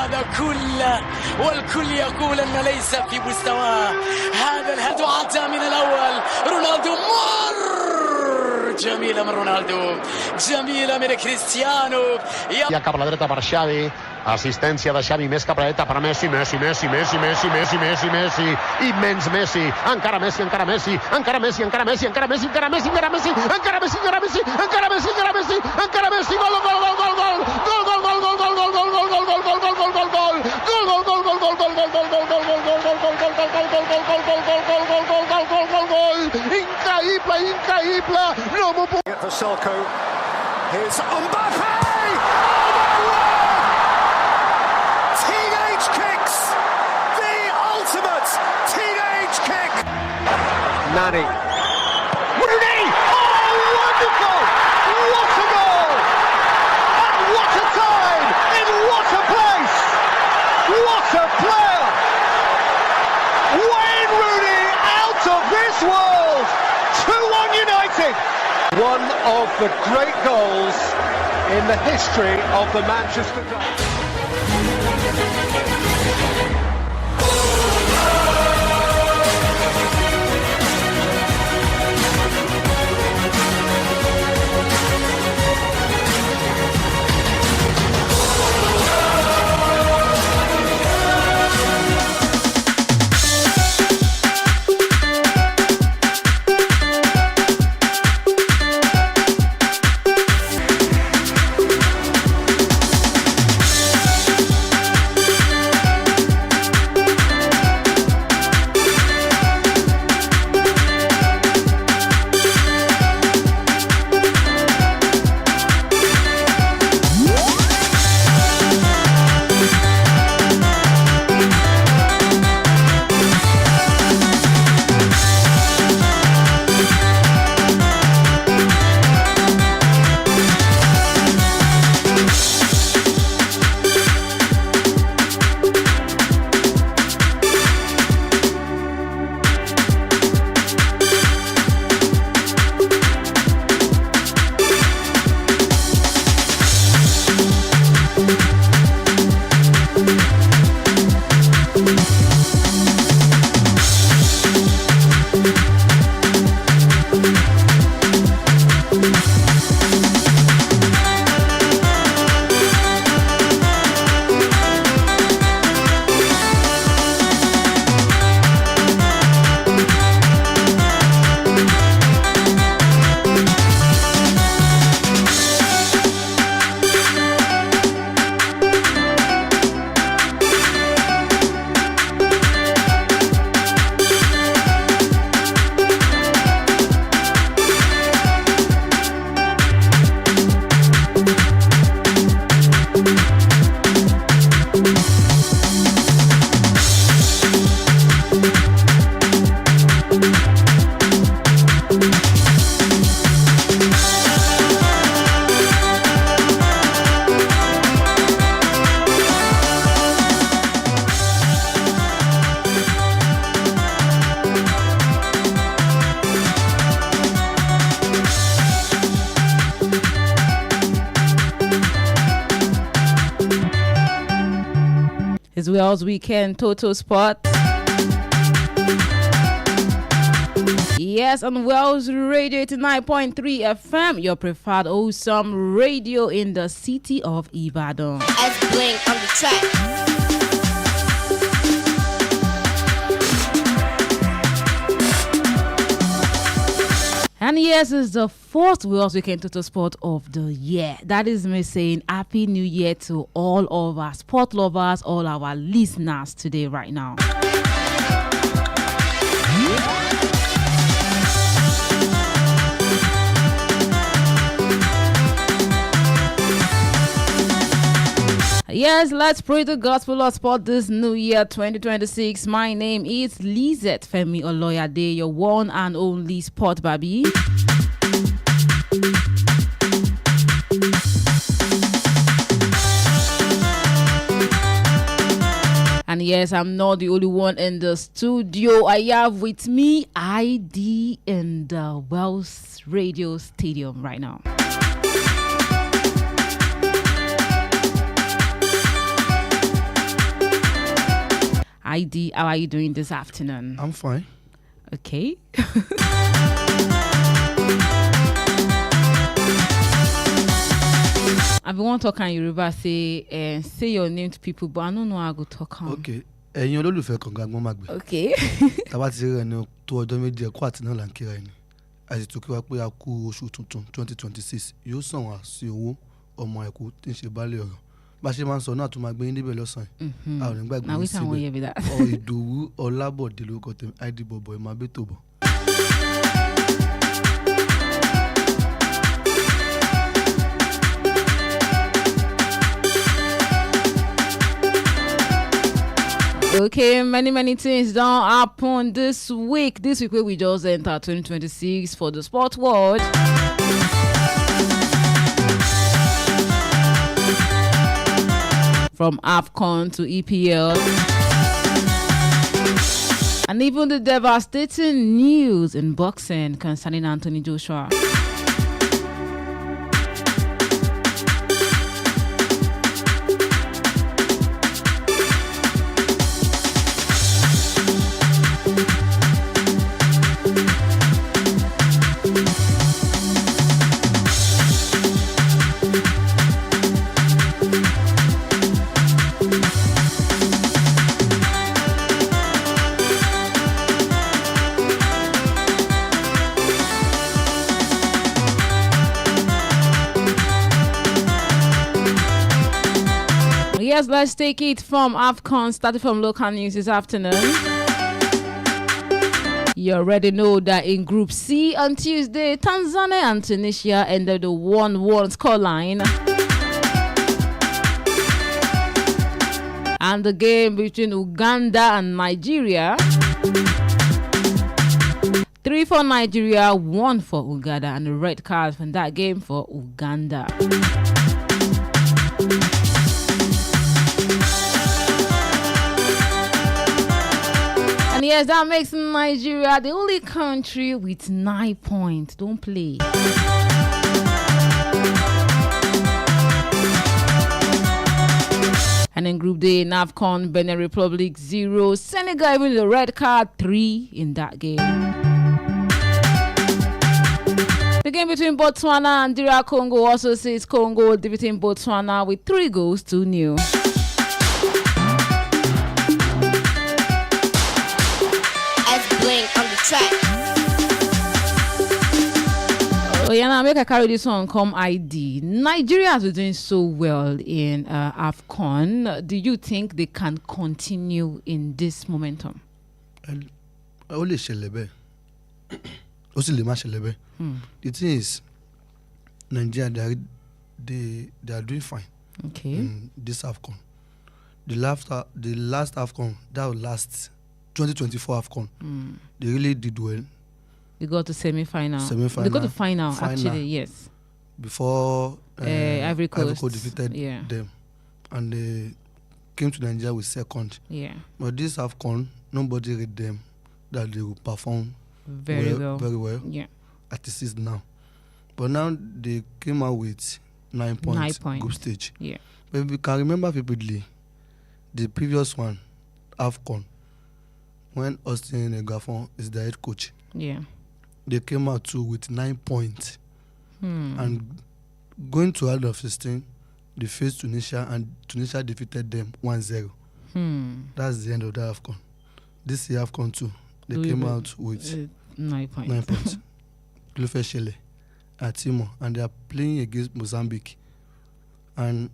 هذا كله والكل يقول أن ليس في مستواه. هذا الهدف عدى من الأول. رونالدو جميلة من رونالدو، جميلة من كريستيانو. Ja cap a la dreta per Xavi, assistència de Xavi més cap a la dreta per Messi, Messi, immens Messi, encara Messi, encara Messi, encara Messi, encara Messi, encara Messi, encara Messi, encara Messi, encara Messi, encara Messi, encara Messi, encara Messi, encara Messi, gol, gol, gol, gol, gol, gol, gol, gol, gol, gol, gol, gol, gol, gol, gol, gol, gol, gol, gol, increïble, no m'ho puc... For Selko, here's Baabiee! Teenage kicks, the ultimate teenage kick. Nani. Rooney! Oh, wonderful! What a goal! And what a time! In what a place! What a player! Wayne Rooney out of this world! 2-1 United! One of the great goals in the history of the Manchester Derby. It's Wales Weekend Total Sport. Yes, on Wales Radio 89.3 FM, your preferred awesome radio in the city of Ibadan. F-Blink on the track. And yes, it's the fourth Wales Weekend Total Sport of the year. That is me saying Happy New Year to all of our sport lovers, all our listeners today, right now. Yes, let's pray the gospel of sport this new year 2026. My name is Lizette Femi Oloyade, your one and only sport Baabiee. And yes, I'm not the only one in the studio. I have with me ID in the Wells Radio Stadium right now. ID, how are you doing this afternoon? I'm fine. Okay. I want to talk on Yoruba, say your name to people, but I don't know how to talk on. Okay. Ẹ̀yin olólùfẹ́ kọ̀ọ̀kan gbọ́n máa gbé. Okay. Tàbá ti rẹ̀ ní tó ọjọ́ méjì ẹ̀kọ́ àti náà là ń kíra ẹni. Àti tó kí wá pé a kú oṣù tuntun 2026 yóò sàn wá sí owó ọmọ ẹ̀kọ́ tí ń ṣe bálẹ̀ ọ̀rọ̀. Bá ṣe máa ń sọ náà tó máa gbé yín níbẹ̀ lọ́sàn-án. A ò ní gbàgbé yín síbẹ̀. Ìdòwú Ọlábọ̀dé lórúkọ tèmi ID bọ̀bọ̀ ẹ̀ máa bẹ́ tó bọ̀. Okay, many things don't happen this week. This week we just enter 2026 for the sport world. From AFCON to EPL. And even the devastating news in boxing concerning Anthony Joshua. Yes, let's take it from AFCON, starting from local news this afternoon. You already know that in Group C on Tuesday, Tanzania and Tunisia ended the 1-1 scoreline. And the game between Uganda and Nigeria, 3 for Nigeria, 1 for Uganda, and a red card from that game for Uganda. And yes, that makes Nigeria the only country with 9 points. Don't play. And in Group D, AFCON, Benin Republic 0, Senegal even the red card 3 in that game. The game between Botswana and DR Congo also sees Congo defeating Botswana with 3-0. Blink on the track. Oh yeah, now make I carry this one come ID. Nigeria has been doing so well in AFCON. Do you think they can continue in this momentum? Only Shelebe. Also Lima Shelebe. The thing is, Nigeria they are doing fine. Okay. In this AFCON. The last AFCON, that was last 2024 AFCON. They really did well. They got to semi-final. Semi-final. They got to final, actually, yes. Before Ivory Coast defeated them. And they came to Nigeria with second. Yeah. But this AFCON, nobody read them that they will perform very well. Yeah. At the season now. But now they came out with 9 points. Group stage. Yeah. But if you can remember vividly, the previous one, AFCON, when Austin Negafon is the head coach, they came out too with 9 points. And going to round of 16, they faced Tunisia and Tunisia defeated them 1-0. That's the end of the AFCON. This year AFCON too, they came out with 9 points. 9 points. Glufeshele, Atimo, and they are playing against Mozambique. And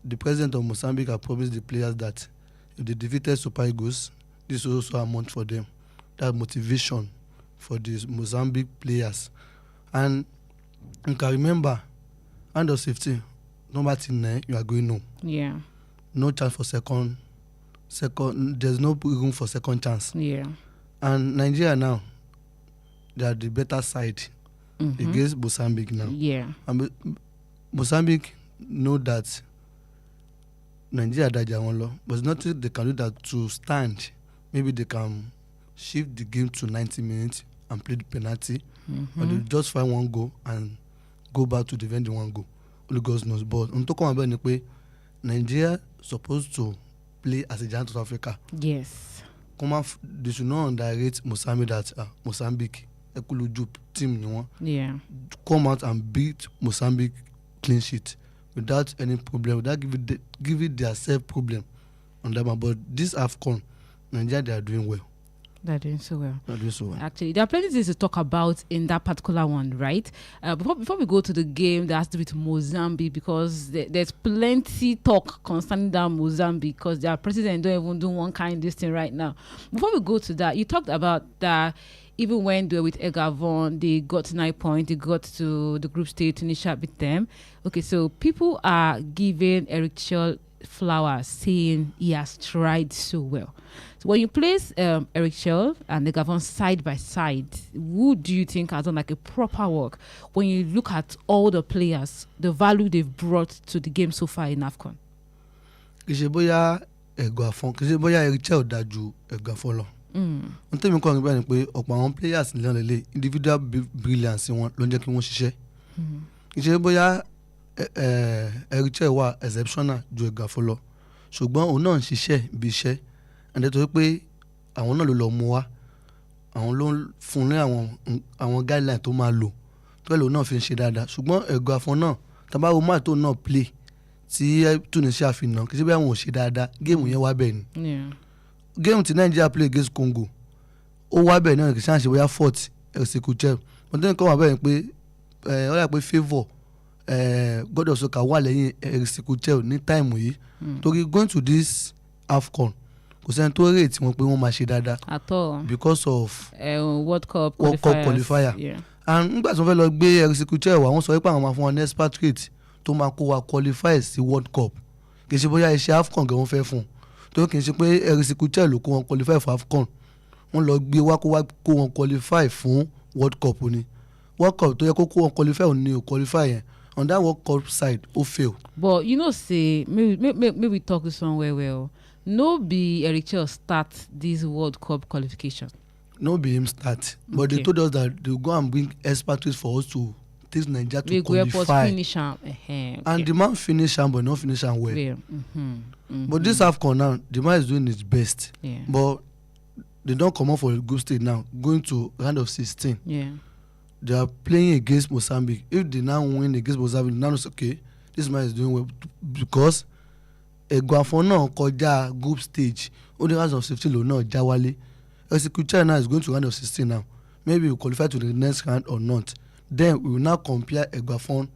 the president of Mozambique has promised the players that if they defeated Super Eagles, this is also a month for them. That motivation for these Mozambique players. And you can remember, under 15, number 10, you are going home. Yeah. No chance for second. There's no room for second chance. Yeah. And Nigeria now, they are the better side against Mozambique now. Yeah. And Mozambique know that Nigeria died their own law, but nothing they can do that to stand. Maybe they can shift the game to 90 minutes and play the penalty, or they just find one goal and go back to defend the one goal. Only God knows. But on top of that, Nigeria supposed to play as a giant of Africa. Yes. They should not underrate Mozambique. That Mozambique, Ekuluju team, you know. Yeah. Come out and beat Mozambique clean sheet without any problem, without giving themselves problem on them. But this AFCON, Nigeria, they are doing well. They're doing so well. They're doing so well. Actually, there are plenty of things to talk about in that particular one, right? Before we go to the game that has to do with Mozambique, because there's plenty talk concerning that Mozambique, because their president don't even do one kind of this thing right now. Before we go to that, you talked about that even when they were with Egavon, they got to 9 points, they got to the group stage, Tunisia beat them. Okay, so people are giving Eric Chell flowers, saying he has tried so well. So when you place Eric Chell and Egavon side by side, who do you think has done like a proper work when you look at all the players, the value they've brought to the game so far in AFCON? Kìsìbóyá Eric Chell dájú Egavon lọ. N tẹ́mi kọ́ nígbà ni pé ọ̀pọ̀ àwọn players ní lọ́lẹ̀ individual brilliance wọn ló ń jẹ́ kí wọ́n ṣiṣẹ́. Kìsìbóyá Eric Chell wà exceptional ju Egavon lọ, ṣùgbọ́n òun náà ń ṣiṣẹ́ bí iṣẹ́ ẹ̀ndẹ́ tó pé àwọn náà ló lọ mú wá, àwọn ló ń fún ní àwọn guideline tó máa lò tó ẹ̀ lòun náà fi ń ṣe dáadáa. Ṣùgbọ́n Egavon náà tabawo máa tó náà play tí Tunisia fi nà kìsìbóyá wọn ò ṣe dáadáa géèmù yẹn wá bẹ́ẹ̀ ni. Game tí Nigeria play against Congo ó wá bẹ́ẹ̀ náà kì í ṣàǹṣe bóyá fort Executive wọ́n tẹ́lẹ̀ kọ́ wà bẹ́ẹ̀ pé ó yà pé favour God of Soccer wà lẹ́yìn Executive ní táìmù yìí torí going to this AFCON kò sẹ́ni tó rate wọn pé wọ́n máa ṣe dáadáa at all because of World Cup qualifier. Yeah. And nígbà tí wọ́n fẹ́ lọ gbé Executive wà wọ́n sọ pé àwọn máa fún wọn ní expatriate tó máa kó wa qualify sí World Cup kì í ṣe bóyá iṣẹ́ AFCON gan wọ́n fẹ́ fún un tó kì í ṣe pé Executive ló kó wọn qualify for AFCON, wọ́n lọ gbé wá kó wọn qualify fún World Cup ni. World Cup tó yẹ kó wọn qualify òun ni ò qualify yẹn, on that World Cup side ó fail. But you know say maybe we talk this one well. No be Eric Chell start this World Cup qualification. No be him start, but they told us that they go and bring expatriates for us to take Nigeria to qualify. Finish am. Okay. And the man finish am but not finish am well. But this AFCON now, the man is doing his best. Yeah. But they don't come up for a group stage now, going to round of 16. Yeah. They are playing against Mozambique. If they now win against Mozambique, now it's okay. This man is doing well because Egavon náà kọjá group stage. Only round of 16 ló náà já wálé. Executive now is going to round of 16 now. Maybe we qualify to the next round or not. Then we will now compare Egavon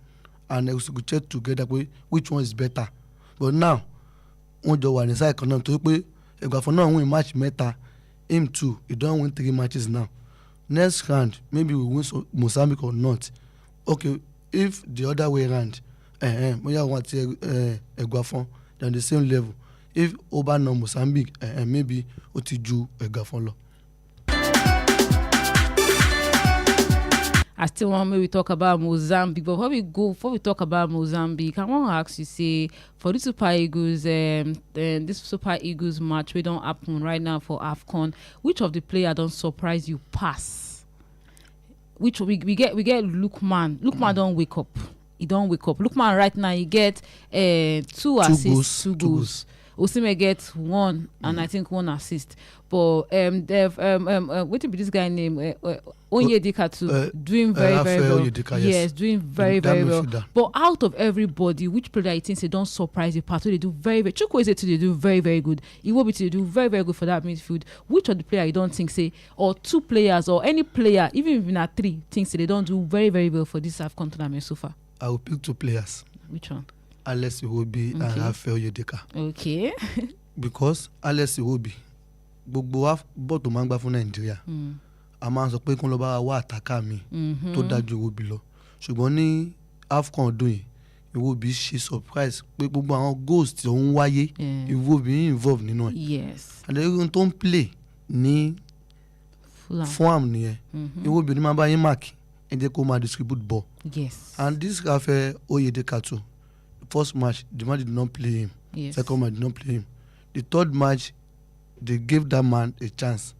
and Executive together, which one is better. But now wọ́n jọ wà ní sáà kan náà torí pé Egavon náà win match mẹ́ta, him too he don win 3 matches now. Next round maybe we win Mozambique or not. Okay, if the other way round bóyá wọn àti Egavon they on the same level. If Oba na Mozambique maybe ó ti ju Egavon lọ. I still want maybe talk about Mozambique, but before we talk about Mozambique, I want to ask you, say, for the Super Eagles, this Super Eagles match we don't happen right now for AFCON, which of the players don't surprise you pass? Which we get Lookman. Lookman don't wake up. He don't wake up. Lookman right now he get 2 assists, 2 goals. Osimhen gets 1 and I think 1 assist. But what be this guy name? Onyedika too doing very well. Yes, doing very well. But out of everybody, which player you think they don't surprise you? Part they do very very. Chukwueze too they do very good. Iwobi too they do very good for that midfield. Which of the player you don't think say, or 2 players or any player, even if not 3, thinks they don't do very well for this AFCON tournament so far? I will pick 2 players. Which one? Alex Iwobi and Rafael Yedeka. Okay. Because Alex Iwobi gbogbo bọ́ọ̀ tó máa ń gbá fún Nàìjíríà a máa ń sọ pé kí wọ́n lọ bá wa àtàkà mi tó dájú Iwobi lọ, ṣùgbọ́n ní AFCON ọdún yìí Iwobi ṣe surprise pé gbogbo àwọn goals tí ó ń wáyé Iwobi involve nínú ẹ̀. Yes. àdéhùn tó ń play ní Fulham nìyẹn Iwobi ní máa bá yín mark ẹ jẹ́ kó máa distribute ball. Yes. And this Rafael Oyedeka too, first match the man did not play him. Yes. Second match did not play him. The third match they gave that man a chance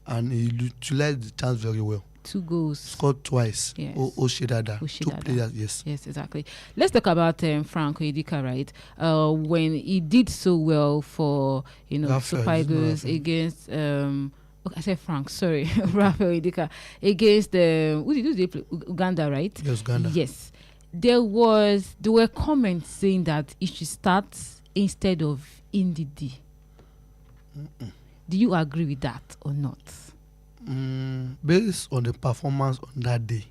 and he utilized the chance very well. 2 goals. Scored twice. Yes. Oshidada. 2 players, yes. Yes, exactly. Let's talk about Frank Oyedika, right? When he did so well for, Super Eagles against, I said Frank, sorry, Rafael Oyedika, against, who did they play? Uganda, right? Yes, Uganda. Yes. There were comments saying that he should start instead of Ndidi. Do you agree with that or not? Based on the performance on that day,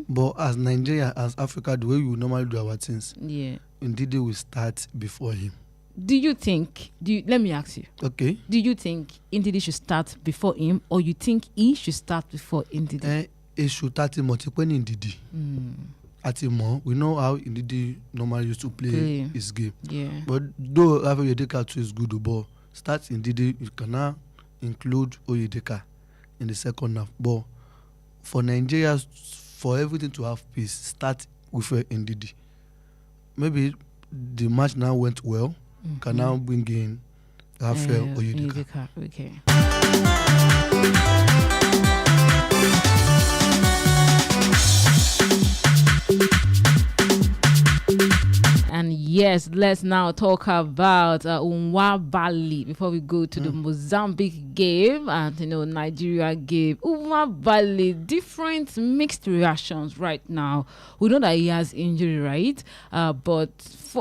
but as Nigeria, as Africa, the way we normally do our things, Ndidi will start before him. Let me ask you. Okay. Do you think Ndidi should start before him, or you think he should start before Ndidi? He should start him when Ndidi. At him, we know how Ndidi normally used to play his game. Yeah. But though Rafael Oyedika too is good, but start Ndidi, you can now include Oyedika in the second half. But for Nigeria, for everything to have peace, start with Ndidi. Maybe the match now went well. Can now bring in Rafael Oyedika. Okay. And yes, let's now talk about Baabiee before we go to the Mozambique game and Nigeria game. Baabiee, different mixed reactions right now. We know that he has injury, right? But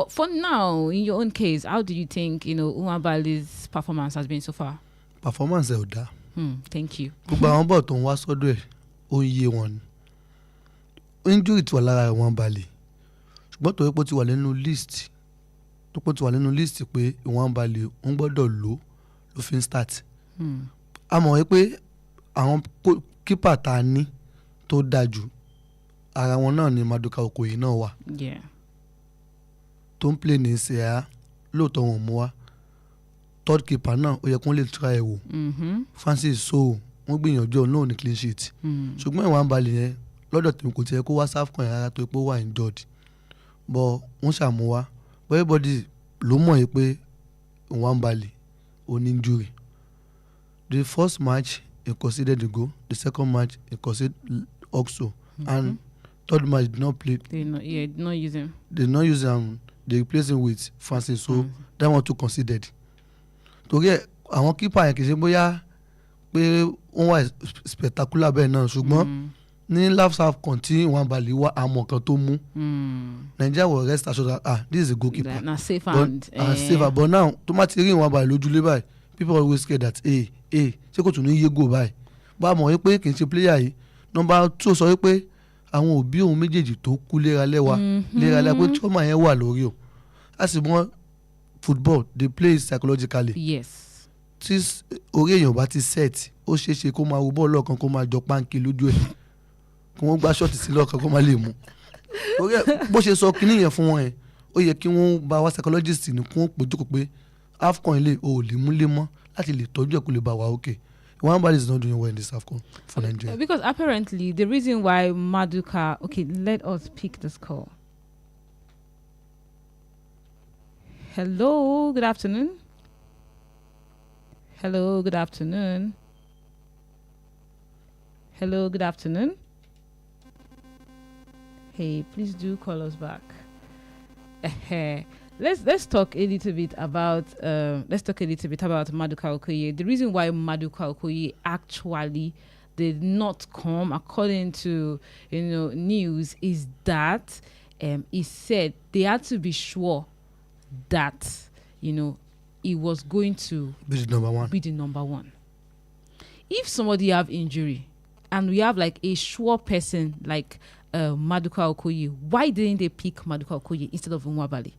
for now, in your own case, how do you think Baali's performance has been so far? Performance Elda. Thank you. Injury to Baabiee. Ṣùgbọ́n tó pé ti wà nínú list pé Baabiee ń gbọ́dọ̀ lò ló fi ń start. A mọ̀ pé àwọn kípà tá a ní tó dájú ara wọn náà ni Maduka Okoye náà wà. Tó ń play ní ìsẹ̀yà lóòótọ́ wọn mú wa. Third keeper náà ó yẹ kó lè try wò. Francis So wọ́n gbìyànjú ọ̀nà òní clean sheet. Ṣùgbọ́n Baabiee yẹn lọ́dọ̀ tèmi kò tiẹ̀ kó wá SAFCON rárá tó pé ó wà injured. But wọ́n ṣàmú wa, but everybody ló mọ̀ yìí pé Baabiee ó ní injury. The first match he conceded the goal, the second match he conceded also, and third match did not play. Did not use him. They did not use him. They replaced him with Francis, so that one too conceded. Torí ẹ̀ àwọn keeper yẹn kì í ṣe bóyá pé wọ́n wà spectacular bẹ́ẹ̀ náà ṣùgbọ́n ní last half kan tí Baabiee wá àmọ́ kan tó mú. Nigeria will rest assured that this is a goalkeeper. Na safe and safer. But now tó má ti rí Baabiee lójúlé báyìí, people always scared that ṣé kò tún ní yé go báyìí. Bá a mọ̀ wípé kì í ṣe player yìí. Number 2 sọ wípé àwọn òbí òun méjèèjì tó kú léraléwa pé trauma yẹn wà lórí o. A sì mọ̀ football they play psychologically. Yes. Tí orí èèyàn bá ti set ó ṣeé ṣe kó máa wo bọ́ọ̀lù ọ̀kan kó máa jọ páńkì lójú ẹ̀. Kí wọ́n gbá ṣọ́ọ̀tì sí lọ́ọ̀kan kó má lè mú. Bó ṣe sọ kinní yẹn fún wọn yẹn ó yẹ kí wọ́n bá wá psychologist ní kí wọ́n péjú pé AFCON ilé o ò lè mú lé mọ́ láti lè tọ́jú ẹ̀ kó lè bá wa okay. Baabiee is not doing well in this AFCON for Nigeria. Because apparently the reason why Maduka, let us pick this call. Hello, good afternoon. Hello, good afternoon. Hello, good afternoon. Hey, please do call us back. Let's talk a little bit about Maduka Okoye. The reason why Maduka Okoye actually did not come, according to news, is that he said they had to be sure that he was going to be the number one. If somebody have injury and we have like a sure person like Maduka Okoye, why didn't they pick Maduka Okoye instead of Baabiee?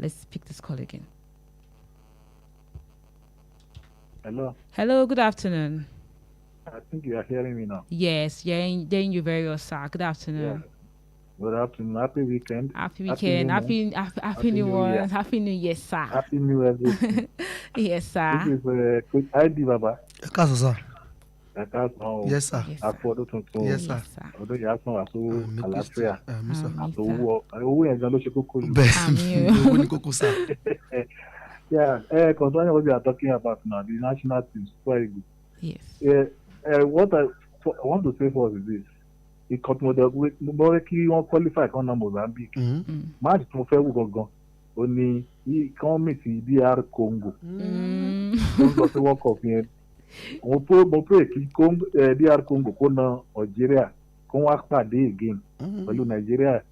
Let's pick this call again. Hello. Hello, good afternoon. I think you are hearing me now. Yes, hearing you very well, sir. Good afternoon. Yeah. Good afternoon. Happy weekend. Happy weekend. Happy New Year. Happy New Year, sir. Happy New Year. Yes, sir. This is Coach ID Baba. Sir. Yes, sir. Yes, sir. Although you have some Alastria. Yeah, concerning what we are talking about now, the national team, Super Eagles. Yes. What I want to say first is this. Ìkọ̀tùmọ̀dé kí wọ́n qualify kan náà Mozambique. Máàcì tí mo fẹ́ wò gangan ó ní kán mì sí DR Congo. Ó ń lọ sí World Cup yẹn. Mo pray kí DR Congo kó na Algeria kó wá pàdé again pẹ̀lú Nigeria.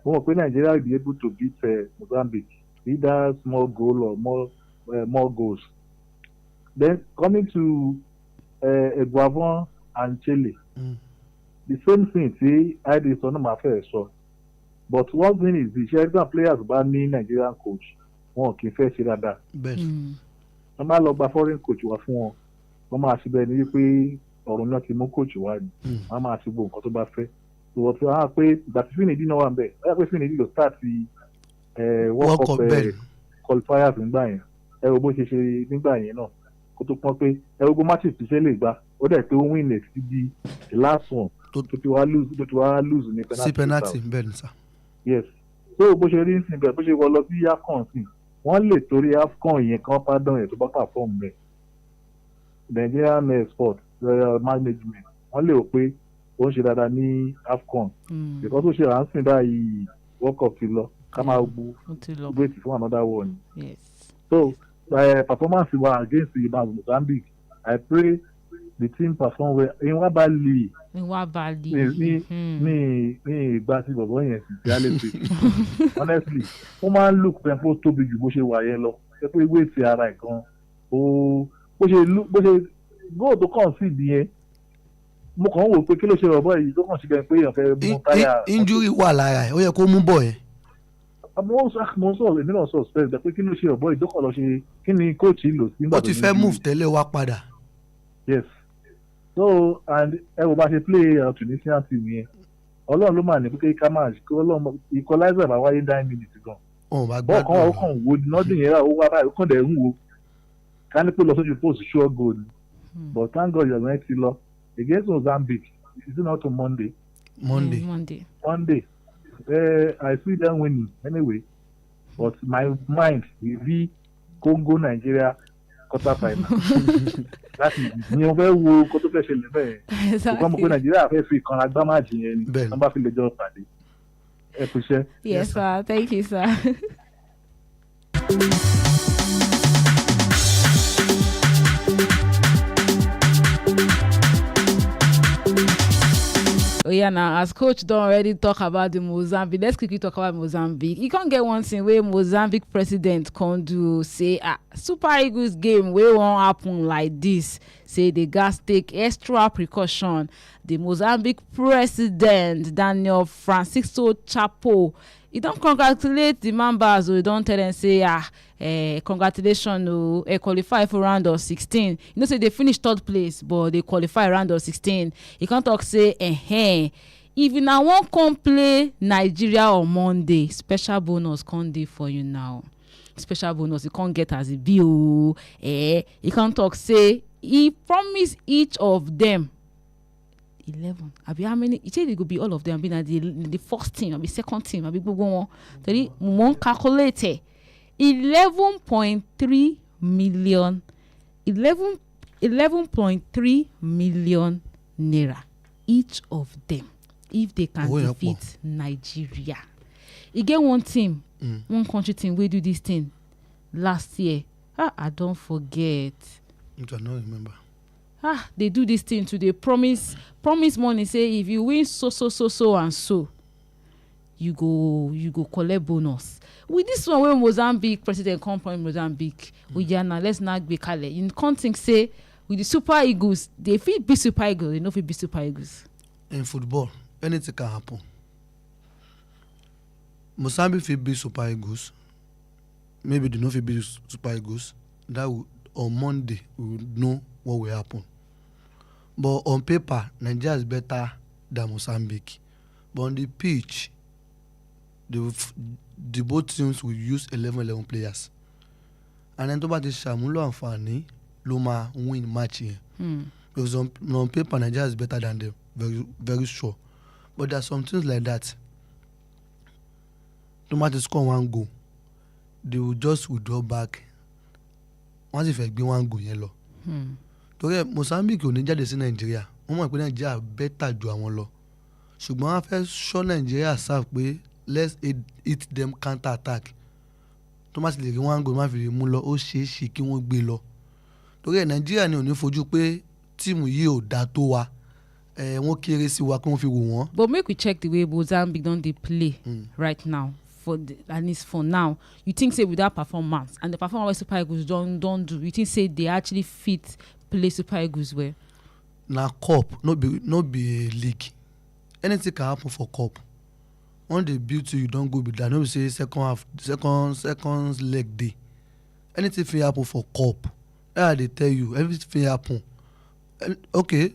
Mo mọ̀ pé Nigeria will be able to beat Mozambique either small goal or more goals. Then coming to Eguavon and Chile. The same thing tí id sọ náà máa fẹ́ sọ but one thing is the ṣẹ́gbọ́n players bá ní Nigerian coach wọn kì í fẹ́ ṣe dáadáa wọ́n máa lọ gba foreign coach wá fún wọn wọ́n máa ṣe bẹ́ẹ̀ ni wípé ọ̀run náà ti mú coach wá ni wọ́n máa ṣe gbogbo nǹkan tó bá fẹ́ ìwọ̀n tí wọ́n á pé ìgbà tí Finidi náà wà ń bẹ̀ wọ́n yà pé Finidi ló start World Cup qualifiers nígbà yẹn ẹ wo bó ṣe ṣe nígbà yẹn náà kó tó pọ́n pé ẹ wo bó matches ti ṣe lè gbá ó dẹ̀ pé ó win it sí di the last one tó ti wá lose ní penalty bẹ́ẹ̀ ni sá. yes so bó ṣe rí nísìnyí bẹ́ẹ̀ bó ṣe wọ lọ sí AFCON sí wọ́n lè torí AFCON yẹn kan pardon yẹn tó bá perform rẹ̀ Nigerian sport management wọ́n lè rò pé ó ń ṣe dáadáa ní AFCON because ó ṣe à ń sìn báyìí World Cup ti lọ ká máa wait fún another one so performance wa against Mozambique I pray the team perform well in Baabiee. ní ìgbà tí bọ̀bọ̀ yẹn sì sí alẹ́ pé honestly ó máa ń look pẹ̀lú ó tóbi jù bó ṣe wà yẹn lọ ṣé pé ìwé ti ara ẹ̀ gan bó ṣe góò tó kàn sí ìdí yẹn mo kàn ń wò pé kí ló ṣe bọ̀bọ̀ yìí tó kàn sí pé èèyàn fẹ́ mú táyà. injury wà lára ẹ̀ ó yẹ kó mú bọ̀ yẹn. mo sọ èmi náà sọ spẹ́ẹ̀ pé kí ló ṣe bọ̀bọ̀ yìí tó kàn lọ ṣe kí ni kóòtù lò sí. ó ti fẹ́ move tẹ́lẹ̀ wá padà. yes so and ẹ wo bá ṣe play Tunisian team yẹn Ọlọ́run ló máa ní pé ká máa kí Ọlọ́run equalizer bá wáyé 9 minutes gan. bọ́ọ̀ kan ó kàn wo nọ́dún yẹn ó wá báyìí ó kàn dẹ̀ ń wo ká ní pé lọ sójú post sure goal but thank God you're going to lọ against Mozambique it's not on Monday. I see them winning anyway but my mind will be Congo Nigeria quarter final. láti ní o fẹ́ wo kó tó fẹ́ ṣẹlẹ̀ bẹ́ẹ̀ ṣùgbọ́n mo pé Nàìjíríà fẹ́ fi ìkan agbá máàjì yẹn ni wọ́n bá fi lè jọ pàdé ẹ kú iṣẹ́. Yes sir, thank you sir. Oh yeah, now as coach don already talk about the Mozambique, let's quickly talk about Mozambique. You can't get one thing where Mozambique president can do say Super Eagles game wey won't happen like this. Say the guys take extra precaution. The Mozambique president Daniel Francisco Chapo, he don't congratulate the members. He don't tell them say congratulations, qualify for round of 16. You know, say they finish third place, but they qualify round of 16. You can't talk say if you now won't come play Nigeria on Monday, special bonus can't do for you now. Special bonus you can't get as a bill. You can't talk say he promised each of them 11. Abi how many? He said it could be all of them. Be the first team, abi second team, abi gbogbo wọn. Torí mo calculate 11.3 million 11.3 million naira each of them if they can defeat Nigeria. E get one team, one country team wey do this thing last year. I don't forget. I don't remember. They do this thing to they promise money, say if you win so and so you go collect bonus. With this one when Mozambique president come from Mozambique, let's not be kale. You can't think say with the Super Eagles, they fit be Super Eagles, they no fit be Super Eagles. In football, anything can happen. Mozambique fit be Super Eagles. Maybe they no fit be Super Eagles. That will, on Monday we will know what will happen. But on paper, Nigeria is better than Mozambique. But on the pitch, the both teams will use 11 players. And then to ba ti ṣàmúlò àǹfààní ló máa win match yẹn. Because on paper, Nigeria is better than them. Very, very sure. But there are some things like that. To match score one goal, they will just withdraw back. Once if they gbé one goal yẹn lọ. Torí Mozambique ò ní jáde sí Nàìjíríà wọ́n mọ̀ pé nàìjíríà bẹ́tà ju àwọn lọ ṣùgbọ́n wọ́n fẹ́ ṣọ́ nàìjíríà sáà pé let's hit them counter attack tó má sì lè rí wọn àgọ́ má fi lè mú lọ ó ṣeé ṣe kí wọ́n gbé lọ torí ẹ̀ nàìjíríà ni ò ní fojú pé tíìmù yìí ò dáa tó wa wọ́n kéré sí wa kí wọ́n fi wò wọ́n. But make we check the way Mozambique don dey play right now at least for now. You think say with that performance and the performance wey Super Eagles don do, you think say they actually fit play Super Eagles well? Na cup no be a league. Anything can happen for cup. When they build you don go be that. No be say second leg day. Anything fit happen for cup. They tell you everything fit happen. Okay,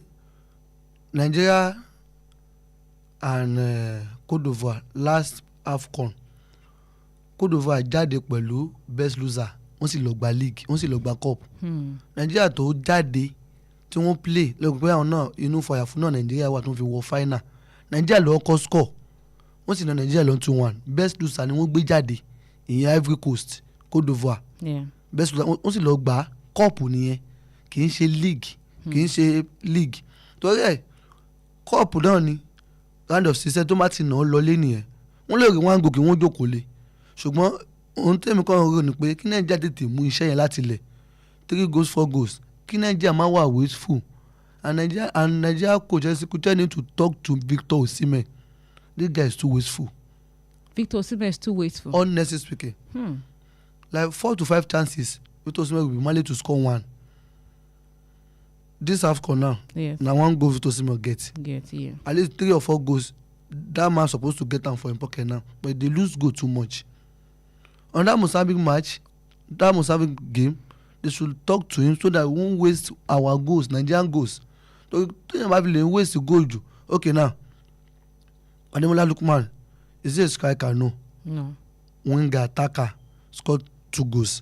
Nigeria and Cote d'Ivoire last AFCON. Cote d'Ivoire jáde pẹ̀lú best loser wọ́n sì lọ gba league wọ́n sì lọ gba cup. Nigeria tó jáde tí wọ́n play lọ́gbọ̀n pé àwọn náà inú fàyàfún náà Nigeria wà tó fi wọ final. Nigeria lọ kọ́ score wọ́n sì na Nigeria lọ 2-1 best loser ni wọ́n gbé jáde ìyẹn Ivory Coast Cote d'Ivoire. Best loser wọ́n sì lọ gba cup nìyẹn kì í ṣe league torí ẹ̀ cup náà ni round of 16 tó má ti nà ọ́ lọlé nìyẹn wọ́n lè rí wọn gòkè wọ́n jókòó lé ṣùgbọ́n ohun tẹ́mi kọ́ rò ní pé kí Nàìjíríà tètè mú iṣẹ́ yẹn láti lẹ̀ 3 goals 4 goals kí Nàìjíríà má wà wasteful and Nigeria coach Kuche need to talk to Victor Osimhen. This guy is too wasteful. Victor Osimhen is too wasteful. Honestly speaking. Like 4 to 5 chances Victor Osimhen will be managed to score 1. This AFCON now. Yes. Now 1 goal Victor Osimhen get. Yeah. At least 3 or 4 goals. That man supposed to get them for him pocket now, but they lose goal too much. On that Mozambique match, that Mozambique game, they should talk to him so that we won't waste our goals, Nigerian goals. So they waste the goal. Okay now, Ademola Lookman, is he a striker? No. Winger, attacker, scored 2 goals.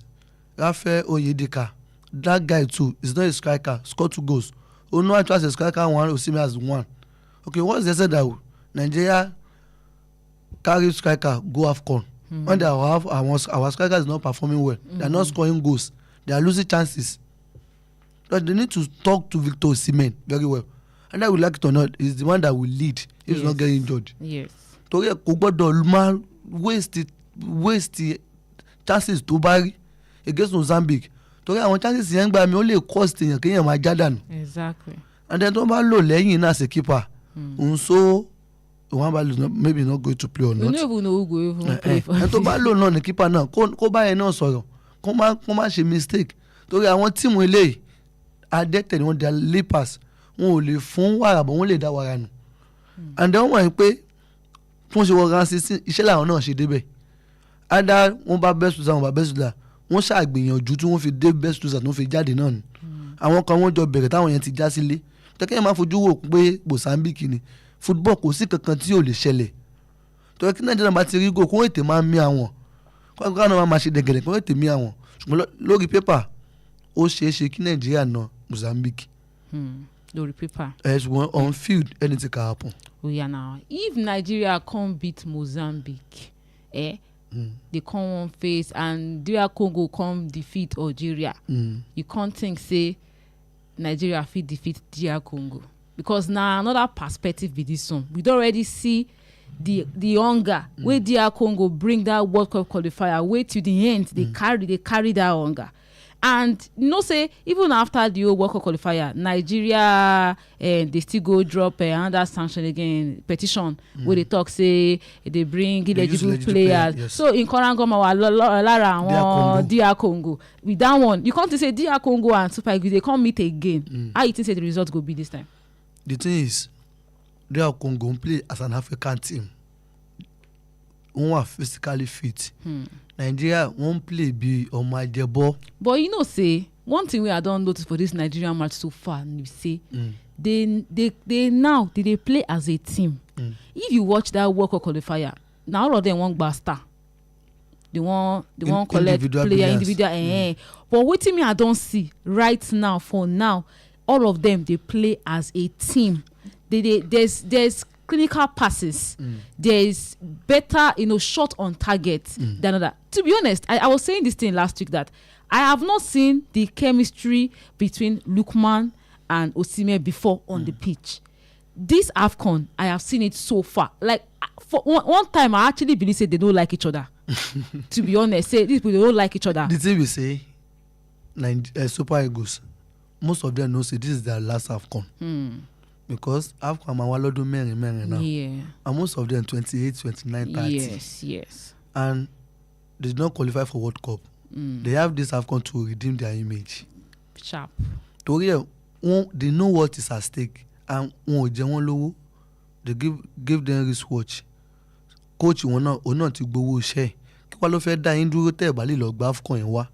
Raphael Oyedika, that guy too is not a striker, scored 2 goals. Onuachu as a striker 1, Osimhen has 1. Okay, what's the said that Nigeria carry striker go AFCON? When they have our striker is not performing well, they are not scoring goals, they are losing chances. But they need to talk to Victor Osimhen very well, and I would like it or not, is the one that will lead if he's not getting injured. Yes. Torí ẹ kò gbọ́dọ̀ máa waste chances tó bá rí against Mozambique. Torí àwọn chances yẹn gbà mí ó lè cost èèyàn kéèyàn máa já dànù. Exactly. And then tó bá lò lẹ́yìn náà as a keeper, so Nwabali is maybe not going to play or not. You don't even know who go even play for. And tó bá lò náà ní keeper náà kó bá yẹn náà sọ̀rọ̀ kó má ṣe mistake. Torí àwọn tíìmù eléyìí adẹ́tẹ̀ ni wọ́n dá leapers wọn ò lè fún wàrà bọ̀ wọ́n lè dá wàrà nù. And then wọ́n wọ̀nyí pé fún ṣe wọ́n ránṣẹ́ sí iṣẹ́ làwọn náà ṣe débẹ̀. Ada wọ́n bá best loser wọ́n bá best loser wọ́n ṣàgbìyànjú tí wọ́n fi dé best loser tí wọ́n fi jáde náà ni. Àwọn kan wọ́n jọ bẹ̀rẹ̀ táwọn yẹn ti já sílé. Tẹ́kẹ́ máa fojú wò pé Mozambique ni football kò sí kankan tí ò lè ṣẹlẹ̀. Torí kí Nàìjíríà bá ti rí gò kó ètè máa mí àwọn kó náà máa ṣe dẹ̀gẹ̀dẹ̀ kó ètè mí àwọn ṣùgbọ́n lórí pépà ó ṣeé ṣe kí Nàìjíríà na Mozambique. Lórí pépà. Ṣùgbọ́n on field anything can happen. Oya now if Nigeria come beat Mozambique they come one face and DR Congo come defeat Algeria, you can't think say Nigeria fit defeat DR Congo because now another perspective be this one. We don already see the hunger wey DR Congo bring that World Cup qualifier way to the end. They carry that hunger. And you know say even after the whole World Cup qualifier, Nigeria they still go drop another sanction again petition where they talk say they bring eligible players. Yes. So in Korangoma wa lara àwọn DR Congo. With that one, you can't say DR Congo and Super Eagles they come meet again. How you think say the result go be this time? The thing is, DR Congo play as an African team. Who are physically fit. Nigeria won't play be on my debut. But you know, say one thing we I don't notice for this Nigerian match so far, you say they now they play as a team. If you watch that World Cup qualifier, now all of them want basta. They want collect player individual. But what me I don't see right now for now, all of them they play as a team. There's clinical passes. There's better, shot on target than other. To be honest, I was saying this thing last week that I have not seen the chemistry between Lookman and Osimhen before on the pitch. This AFCON, I have seen it so far. Like for one time, I actually believe say they don't like each other. To be honest, say these people they don't like each other. The thing we say, Super Eagles, most of them know say this is their last AFCON. Because AFCON Mawalodo Mary now. Yeah. And most of them 28, 29, 30. Yes. And they did not qualify for World Cup. They have this AFCON to redeem their image. Sharp. They know what is at stake. And they give them wristwatch. Coach wọn náà ti gbowó iṣẹ́ kí wá ló fẹ́ dá yín dúró tẹ́ ẹ̀ bá lè lọ gba AFCON yẹn wá.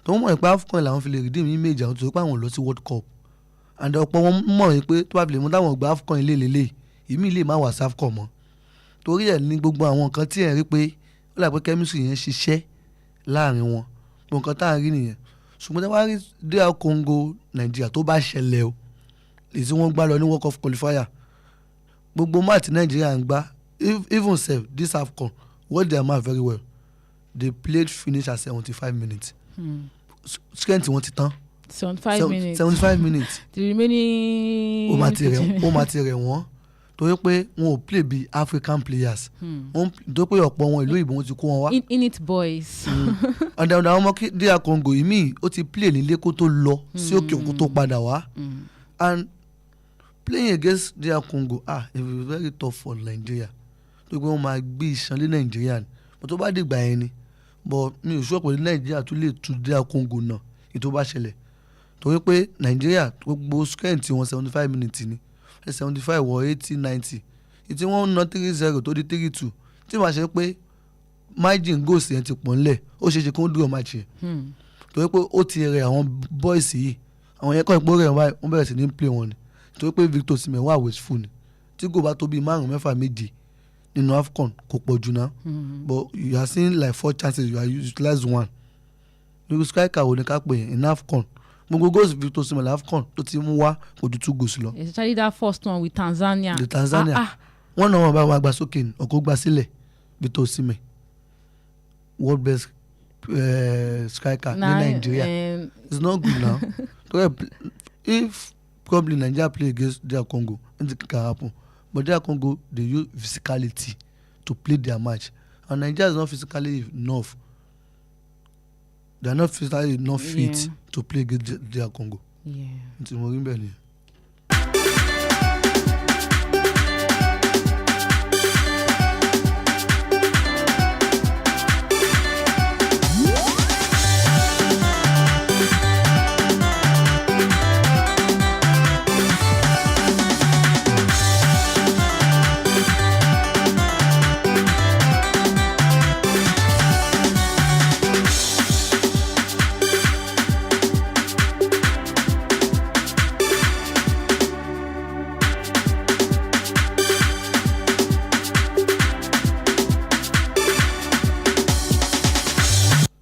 tó wọ́n mọ̀ pé AFCON làwọn fi lè redeem image àwọn tó sọ pé àwọn lọ sí World Cup. And ọ̀pọ̀ wọn mọ̀ pé tó bá fi lè mú táwọn gba AFCON ilé lélẹ̀ ìmí lè má wà sí AFCON mọ́. torí ẹ̀ ní gbogbo àwọn nǹkan tí ẹ̀ rí pé ó lè pé chemistry yẹn ṣiṣẹ́ láàrin wọn. gbogbo nǹkan tá à ń rí nìyẹn. ṣùgbọ́n tí wọ́n rí DR Congo Nàìjíríà tó bá ṣẹlẹ̀ o èyí tí wọ́n gbá lọ ní World Cup qualifier gbogbo match Nàìjíríà ń gbá even sef this AFCON what they match very well they played finish at 75 minutes. strength wọn ti tán. 75 minutes. The remaining. ó máa ti rẹ̀ wọ́n torí pé wọn ò play bí African players. torí pé ọ̀pọ̀ wọn ìlú ìbò wọn ti kó wọn wá. in it boys. ọ̀dà àwọn ọmọ DR Congo ìmí ó ti play nílé kó tó lọ sí òkè òkú tó padà wá. And playing against DR Congo it will be very tough for Nigeria. tó gbé wọn máa gbé iṣan lé Nàìjíríà ni but tó bá dìgbà yẹn ni but mi ò sọ pé Nàìjíríà tún lè tu DR Congo náà ètò bá ṣẹlẹ̀ torí pé Nàìjíríà gbogbo strength wọn 75 minutes ni 75 wọ 80 90 ìtí wọ́n ná 3-0 tó di 3-2 tí màá ṣe pé margin goals yẹn ti pọ̀ ńlẹ̀ ó ṣeé ṣe kó dúró match yẹn torí pé ó ti rẹ̀ àwọn boys yìí àwọn yẹn kọ́ ìpó rẹ̀ wọ́n bẹ̀rẹ̀ sí ní play wọn ni torí pé Victor Osimhen wà wasteful ni tí kò bá tó bíi 5-6 méje nínú AFCON kò pọ̀ jù náà but you are seeing like 4 chances you are utilize 1 lórí striker wo ni ká pè yẹn in AFCON gbogbo goals Victor Osimhen AFCON tó ti mú wá kò ju 2 goals lọ. especially that first one with Tanzania. the Tanzania wọ́n náà wọ́n bá wọn gbà sókè ní ọkọ̀ gbà sílẹ̀ Victor Osimhen world best striker ní Nigeria it's not good now. If probably Nigeria play against DR Congo anything can happen but DR Congo they use physicality to play their match and Nigeria is not physically enough. They are not physically enough fit to play against DR Congo. Nti mo rí bẹ́ẹ̀ ni.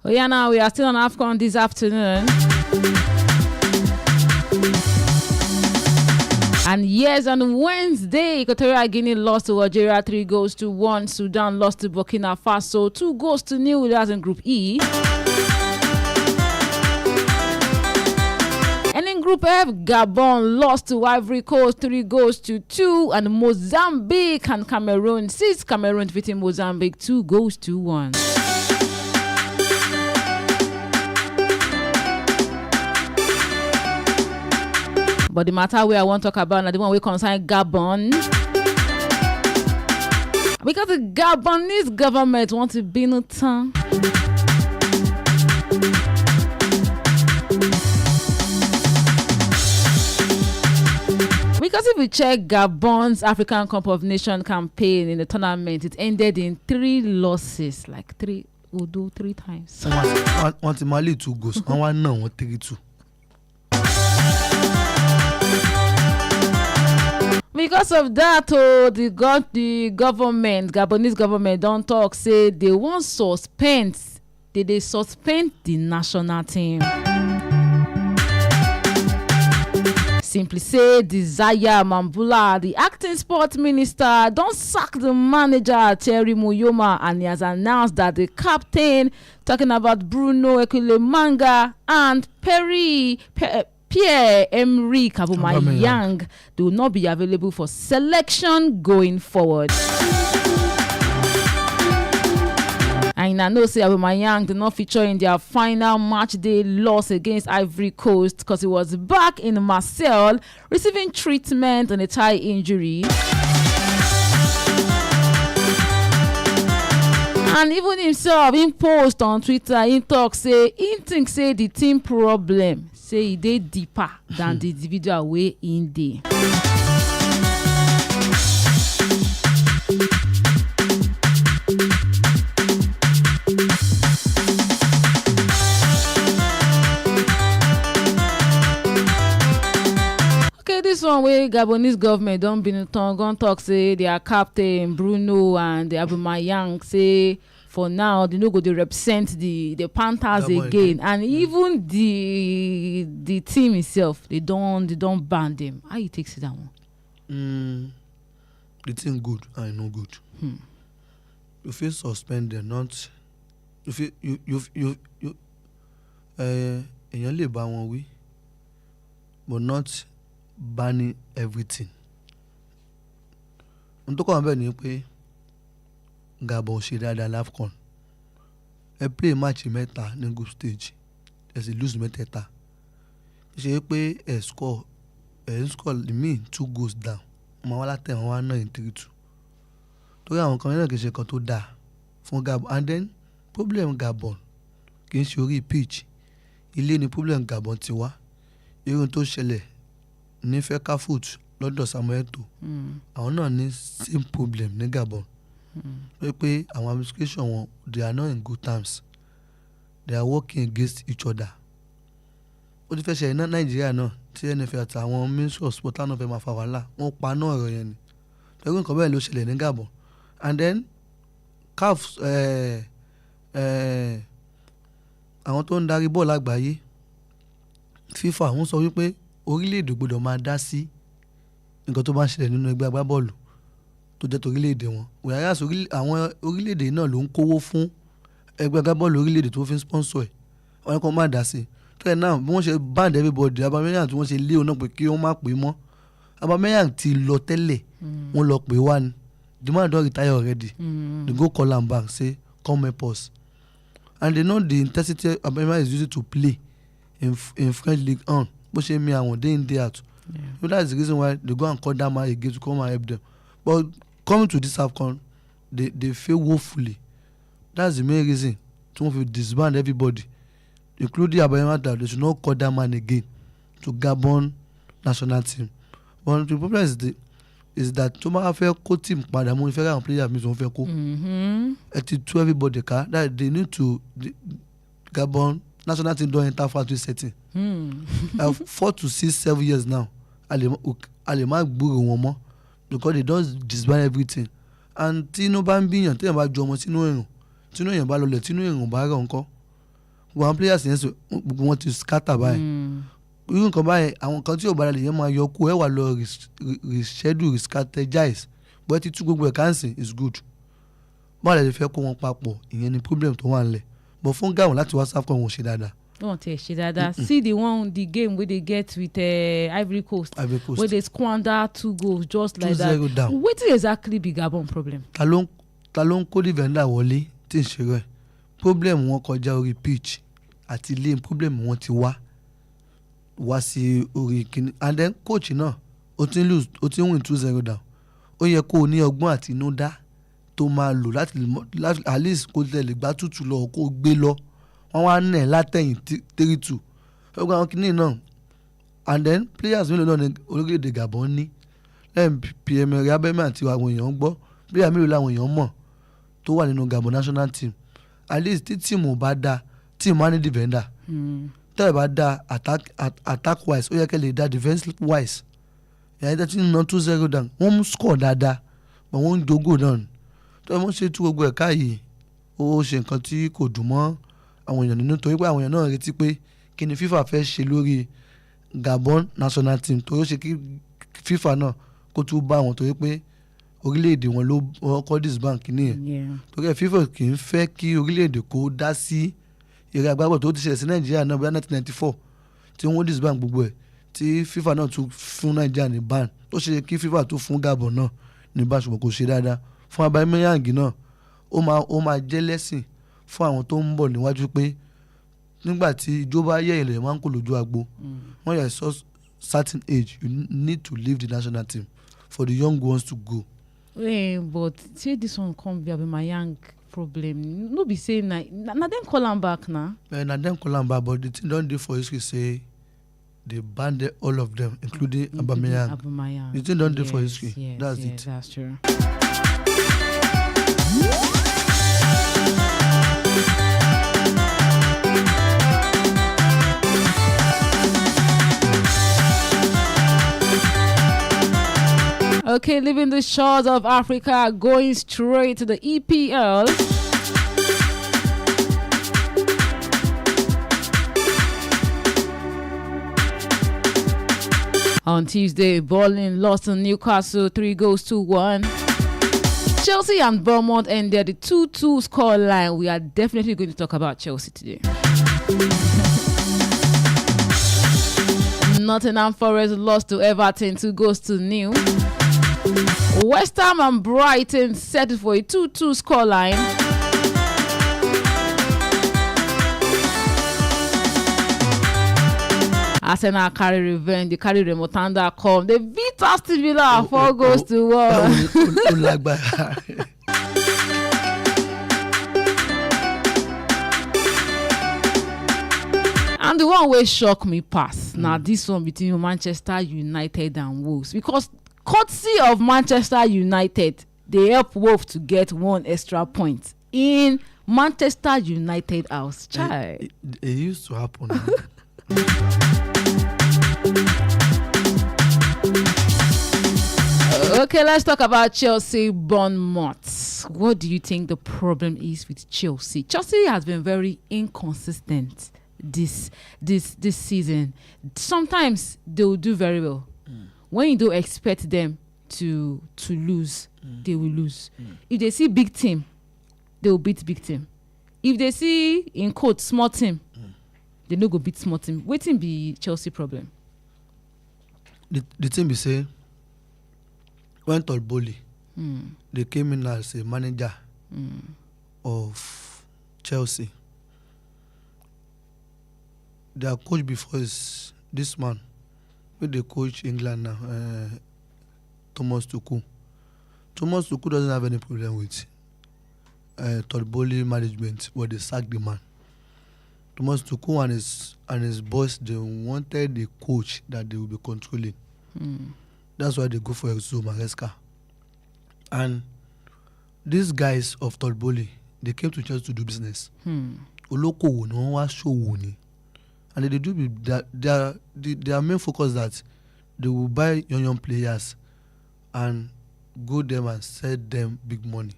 Yeah, now we are still on AFCON this afternoon. And yes, on Wednesday, Equatorial Guinea lost to Algeria 3-1. Sudan lost to Burkina Faso 2-0. That's in Group E. And in Group F, Gabon lost to Ivory Coast 3-2. And Mozambique and Cameroon. Cameroon defeating Mozambique 2-1. But the matter where I want to talk about is the one we concern Gabon. Because the Gabonese government wants to be no time. Because if we check Gabon's African Cup of Nations campaign in the tournament, it ended in 3 losses. Like 3 times. One to Mali 2 goals. One no, 3-2. Because of that, the Gabonese government don't talk, say they won't suspend the national team. Simply say, Desire Mambula, the acting sports minister, don't sack the manager Thierry Muyoma, and he has announced that the captain, talking about Bruno Equilemanga and Pierre-Emerick Aubameyang, they will not be available for selection going forward. And I know say Aubameyang did not feature in their final match day loss against Ivory Coast because he was back in Marseille receiving treatment on a thigh injury. And even himself, in post on Twitter, he think say the team problem say they deeper than the individual way in there. This one way Gabonese government don't be gon talk say their captain Bruno and the Aubameyang say for now they no go to represent the Panthers again, and even the team itself they don't ban them. How you take it that one? The thing good and no good. You feel suspend them, not you feel you èèyàn lè bá wọn wí, but not banning everything. N tó kọ́ wọn bẹ́ẹ̀ ni pé Gabon ṣe dáadáa l'AFCON. Ẹ play match mẹ́ta ní group stage, ẹ sì lose mẹ́tẹ̀ẹ̀ta. Ṣe pé ẹ score the mean 2 goals down. Ọmọ wa látẹ̀ wọn wá náà in 3-2. Torí àwọn kan náà kì í ṣe kan tó dáa fún Gabon. And then problem Gabon kì í ṣe orí pitch. Ilé ni problem Gabon ti wá. Irun tó ṣẹlẹ̀ ní Feka Foot lọ́dọ̀ Samuel Eto'o, àwọn náà ní same problem ní Gabon. Pé àwọn administration wọn, they are not in good terms, they are working against each other. Ó ti fẹ́ ṣe iná Nàìjíríà náà tí NFF àti àwọn Ministry of Sport náà fẹ́ máa fa wàhálà, wọ́n pa náà ọ̀rọ̀ yẹn ni. Lẹ́gbẹ̀ẹ́ nǹkan bẹ́ẹ̀ ló ṣẹlẹ̀ ní Gabon. And then CAF àwọn tó ń darí bọ́ọ̀lù àgbáyé FIFA wọ́n sọ wípé orílẹ̀-èdè gbọ́dọ̀ máa dá sí nǹkan tó bá ń ṣẹlẹ̀ nínú ẹgbẹ́ agbábọ́ọ̀lù tó jẹ́ torílẹ̀-èdè wọn. Whereas àwọn orílẹ̀-èdè náà ló ń kówó fún ẹgbẹ́ agbábọ́ọ̀lù orílẹ̀-èdè tó fi ń sponsor ẹ̀, wọ́n kàn máa dá sí. Tẹ́lẹ̀ náà bí wọ́n ṣe band everybody, Aubameyang tí wọ́n ṣe lé òun náà pé kí wọ́n má pè mọ́. Aubameyang ti lọ tẹ́lẹ̀, wọ́n lọ pè wá ni. The man don retire already. They go call am back, say come help us. And they know the intensity Aubameyang is using to play in French League 1. Bó ṣe mi àwọn day in day out. So that's the reason why they go and call that man again to come and help them. But coming to this AFCON, they fail woefully. That's the main reason to want to disband everybody, including Aubameyang, that they should not call that man again to Gabon national team. But the problem is that tó máa fẹ́ kó team padà mú ìfẹ́ àwọn players mi tó ń fẹ́ kó. Ẹ ti tú everybody ká, that they need to Gabon national team don enter factory setting. 4 to 6, 7 years now. A lè má gbúrò wọn mọ́ because they don disband everything. And tí inú bá ń bíyàn téèyàn bá ju ọmọ sínú ẹ̀rùn, tínú èèyàn bá lọlẹ̀, tínú ẹ̀rùn bá rọ̀ ńkọ́. Gbogbo àwọn players yẹn sọ gbogbo wọn ti scatter báyìí. Irú nǹkan báyìí àwọn kan tí ò bá lè yẹn máa yọ kú ẹ wà lọ reschedule, restrategize. But ti tú gbogbo ẹ̀ cancel is good. Báwo lè fẹ́ kó wọn papọ̀, ìyẹn ni problem tó wà nílẹ̀. But fún Gabon láti wá SAFCON wọn ò ṣe dáadáa. Don't tell she that. See the game where they get with Ivory Coast, where they squander 2 goals just like that. Down. What exactly be Gabon problem? Ta ló ń kó defender wọlé tí ń ṣe rẹ̀. Problem wọn kọjá orí pitch àti ilé, problem wọn ti wá sí orí kìíní. And then coach náà ó ti ń win 2-0 down. Ó yẹ kó o ní ọgbọ́n àtinúdá tó máa lò láti at least kó tẹ̀lé gbá tútù lọ kó gbé lọ. Wọ́n wá nẹ̀ látẹ̀yìn 3-2. Ọgbà àwọn kìíní náà. And then players mélòó náà ní orílẹ̀-èdè Gabon ní. Lẹ́yìn Pierre-Emerick Aubameyang àti àwọn èèyàn ń gbọ́. Player mélòó làwọn èèyàn mọ̀ tó wà nínú Gabon national team. At least tí tíìmù bá dá, tíìmù á ní defender. Tẹ́lẹ̀ bá dá attack wise, ó yẹ kẹ́ lè dá defence wise. Ìyá ẹ̀dá tí ń ná 2-0 down, wọ́n mú score dáadáa, but wọ́n ń dogo down. Tọ́lẹ̀ wọ́n ṣe tú gbogbo ẹ̀ka yìí, ó ṣe nǹkan tí kò dùn mọ́ àwọn èèyàn nínú, torí pé àwọn èèyàn náà retí pé kí ni FIFA fẹ́ ṣe lórí Gabon national team, torí ó ṣe kí FIFA náà kó tún bá wọn, torí pé orílẹ̀-èdè wọn ló kọ́ disband nìyẹn. Torí ẹ̀ FIFA kì í fẹ́ kí orílẹ̀-èdè kó dá sí eré agbábọ̀ tó ti ṣẹlẹ̀ sí Nàìjíríà náà bí i 1994 tí wọ́n disband gbogbo ẹ̀. tí FIFA náà tún fún Nàìjíríà ní ban tó ṣe kí FIFA tún fún Gabon náà ní ban ṣùgbọ́n kò ṣe dáadáa fún Aubameyang náà ó máa jẹ́ lẹ́sìn fún àwọn tó ń bọ̀ níwájú pé nígbà tí ìjọba yẹ ilẹ̀ máa ń kó lójú agbo wọ́n yẹ so certain age you need to leave the national team for the young ones to go. But say this one come be Aubameyang problem no be say na dem call am back na. Na dem call am back but the thing don dey for history say they banned all of them including Aubameyang. The thing don dey for history. That's it. That's true. Okay, leaving the shores of Africa, going straight to the EPL. On Tuesday, Burnley lost to Newcastle 3-1. Chelsea and Bournemouth ended the 2-2 scoreline. We are definitely going to talk about Chelsea today. Nottingham Forest lost to Everton 2-0. West Ham and Brighton set for a 2-2 scoreline. Arsenal carry revenge. They carry Remotanda come. They beat Aston Villa 4-1. And the one wey shock me pass now this one between Manchester United and Wolves, because courtesy of Manchester United, they help Wolves to get one extra point in Manchester United house. It used to happen. Okay, let's talk about Chelsea Bournemouth. What do you think the problem is with Chelsea? Chelsea has been very inconsistent this season. Sometimes they will do very well. When you don't expect them to lose, they will lose. If they see big team, they will beat big team. If they see, in quote, small team, they no go beat small team. Wetin be Chelsea problem? The thing be say, when Todd Bowley, they came in as a manager of Chelsea. Their coach before is this man, with the coach England now, Thomas Tuchel. Thomas Tuchel doesn't have any problem with Todd Bowley management, but they sacked the man. Thomas Tuchel and his boss, they wanted the coach that they will be controlling. That's why they go for Enzo Maresca. And these guys of Todd Bowley, they came to Chelsea to do business. Olókòwò ni wọ́n wá ṣòwò ni. And they do their main focus that they will buy young players and go them and sell them big money.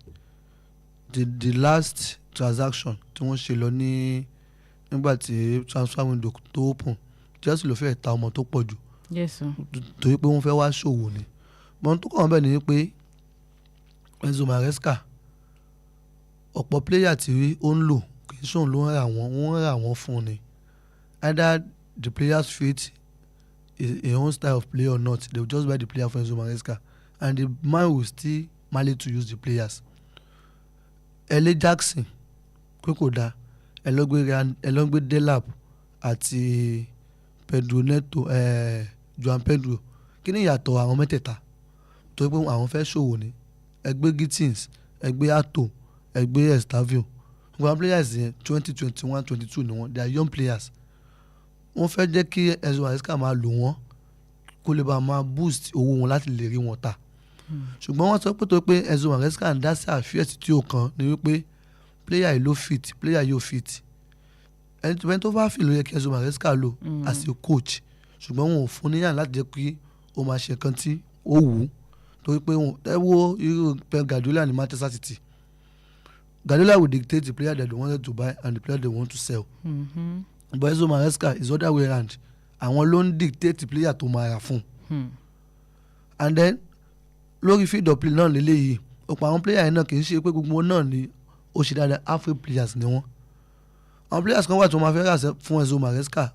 The last transaction tí wọ́n ṣe lọ ní nígbà tí transfer window tó open, Chelsea ló fẹ́ ta ọmọ tó pọ̀ jù. Yes sir. Torí pé wọ́n fẹ́ wá ṣòwò ni. But tó kàn bẹ́ẹ̀ ni pé Enzo Maresca ọ̀pọ̀ player tí ó ń lò kì í ṣòun ló ń rà wọ́n fún ni. Either the players fit a own style of play or not, they will just buy the player for Enzo Maresca, and the man will still manage to use the players. L.A. Jackson, Kokoda, Elongbe Delap àti Pedro Neto, Joan Pedro. Kí ni ìyàtọ̀ àwọn mẹ́tẹ̀ẹ̀ta? Tó pé àwọn fẹ́ ṣòwò ni. Ẹgbẹ́ Gittins, ẹgbẹ́ Ato, ẹgbẹ́ Estavio. Àwọn players yẹn 2021, 22 ni wọ́n. They are young players. Wọ́n fẹ́ jẹ́ kí Enzo Maresca máa lò wọ́n kó lè bá máa boost owó wọn láti lè rí wọn tà. Ṣùgbọ́n wọ́n sọ pé tó pé Enzo Maresca ń dá sí àfíẹ́sì tí ó kàn ní wípé player yìí ló fit, player yìí ò fit. Ẹni tó bá fi ló yẹ kí Enzo Maresca lò as a coach, ṣùgbọ́n wọn ò fún níyàn láti jẹ́ kí ó máa ṣe nǹkan tí ó wù ú. Torí pé ẹ wo irú Pep Guardiola ní Manchester City. Guardiola will dictate the player that they wanted to buy and the player they want to sell. But Enzo Maresca is other way around. Àwọn ló ń dictate player tó máa rà fún. And then lórí field of play náà lélẹ́yìí ọ̀pọ̀ àwọn player yẹn náà kì í ṣe pé gbogbo náà ni ó ṣe dáadáa, halfway players ni wọ́n. Àwọn players kan wà tó máa fẹ́ rà fún Enzo Maresca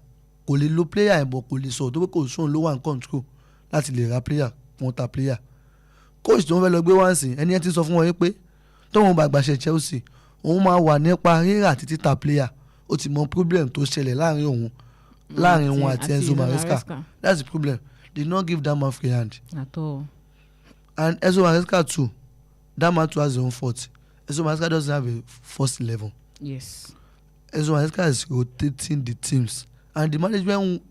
kò lè lo player ẹ̀ bọ̀ kò lè sọ tó pé kò sóun ló wà ní control láti lè ra player wọn ta player coach tó ń fẹ́ lọ gbé wá sí ẹni ẹ ti sọ fún wọn yín pé tóun bá gbàṣẹ Chelsea òun máa wà nípa rírà àti títà player ó ti mọ problem tó ṣẹlẹ̀ láàrin wọn àti Enzo Maresca. That's the problem. They did not give that man free hand at all. And Enzo Maresca too, that man too has his own fault. Enzo Maresca doesn't have a first 11. Yes. Enzo Maresca is rotating the teams, and the management,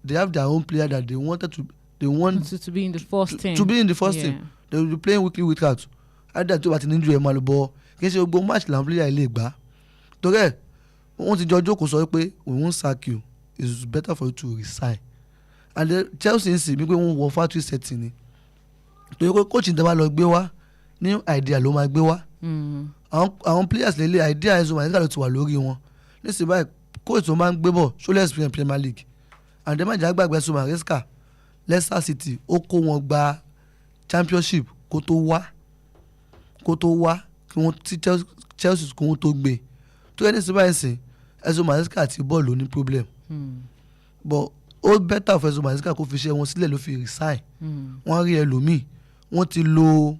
they have their own player that they want to be in the first team. To be in the first team. They will be playing week out. Either tó bá ti ní injury ẹ̀ máa lọ bọ́ kì í ṣe gbogbo match làwọn player ilé gbá. Torí ẹ̀ wọ́n ti jọ jókòó sọ pé we won't sack you, it's better for you to resign. And the Chelsea ń sìn bí pé wọ́n wọ factory setting ni. Torí pé coach ìdá máa lọ gbé wá ní idea ló máa gbé wá. Àwọn players lélẹ̀ idea Enzo Maresca ló ti wà lórí wọn. Nísìnyí báyìí coach tó máa ń gbé bọ̀ ṣó lè experience Premier League. And dem àjà gbàgbé Enzo Maresca Leicester City ó kó wọn gba championship kó tó wá kí wọ́n ti Chelsea kó wọ́n tó gbé tó yẹ ní sí báyìí sìn Enzo Maresca àti bọ́ọ̀lù ní problem but ó better for Enzo Maresca kó fi ṣe wọn sílẹ̀ ló fi resign wọ́n rí ẹlòmíì wọ́n ti lo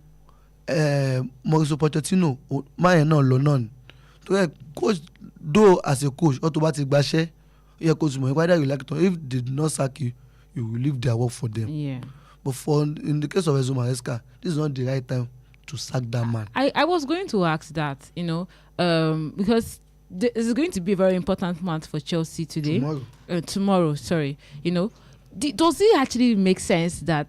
Mauricio Pochettino máyẹn náà lọ náà ni tó yẹ coach though as a coach ó tó bá ti gbaṣẹ́ yẹ kó tún mọ̀ nípa either you like it or if they did not sack you you will leave their work for them. Yeah. But in the case of Enzo Maresca, this is not the right time to sack that man. I was going to ask that, because this is going to be a very important month for Chelsea today. Tomorrow, sorry. Does it actually make sense that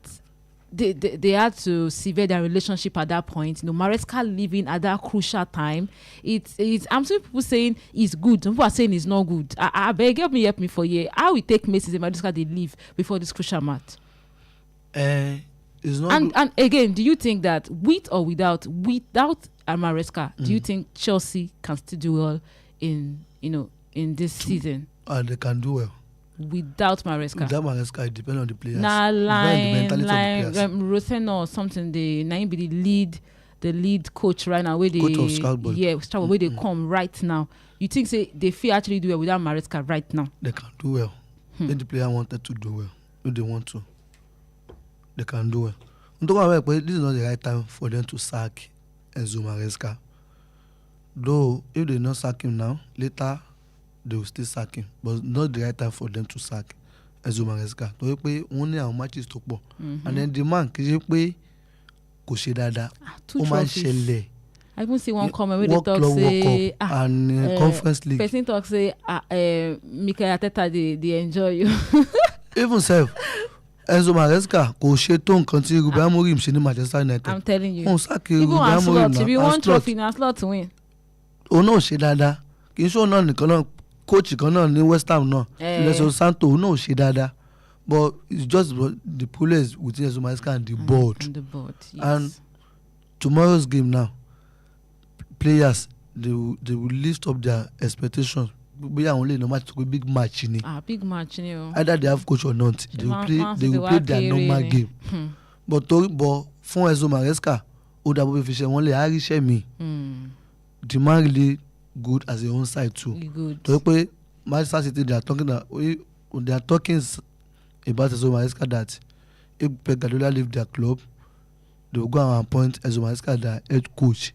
they had to sever their relationship at that point? Maresca leaving at that crucial time. I'm seeing people saying it's good. Some people are saying it's not good. I beg, help me for you. How we take Messi and Maresca they leave before this crucial match? It's not and again, do you think that with or without Maresca, do you think Chelsea can still do well in this season? They can do well. Without Maresca? Without Maresca, it depends on the players. Rosen or something, they be the lead coach right now. Coach of Scarborough. Yeah, where they come right now. You think they feel actually do well without Maresca right now? They can do well. If the player wanted to do well, if they want to, they can do well. But this is not the right time for them to sack Enzo Maresca. Though, if they not sack him now, later they will still sack him. But not the right time for them to sack Enzo Maresca. Tó yẹ pé wọ́n ní àwọn matches tó pọ̀. And then the man kì í ṣe pé kò ṣe dáadáa. Ó máa ń ṣẹlẹ̀. I even see one comment where they talk say and Conference League. Person talk say Mikel Arteta they enjoy you. Even self Enzo Maresca kò ṣe tó nǹkan tí Ruben Amorim ṣe ní Manchester United. I'm telling you. Wọ́n sáàkì Ruben Amorim náà. If you want trophy na slot to win. Òun náà ṣe dáadáa. Kì í ṣe òun náà nìkan náà coach kan náà ní West Ham náà. Ilẹ̀sọ̀ Santo òun náà ṣe dáadáa. But it's just the players with Enzo Maresca and the board. And the board, yes. And tomorrow's game now, players they will lift up their expectations. Bóyá àwọn lè no match to go big match ni. Big match ni o. Either they have coach or not, they will play their normal game. But fún Enzo Maresca, ó dàbọ̀ bí fi ṣe wọ́n lè àríṣẹ́ mi. The man really good as a own side too. Good. Torí pé Manchester City they are talking about Enzo Maresca that if Pep Guardiola leave their club, they will go and appoint Enzo Maresca their head coach.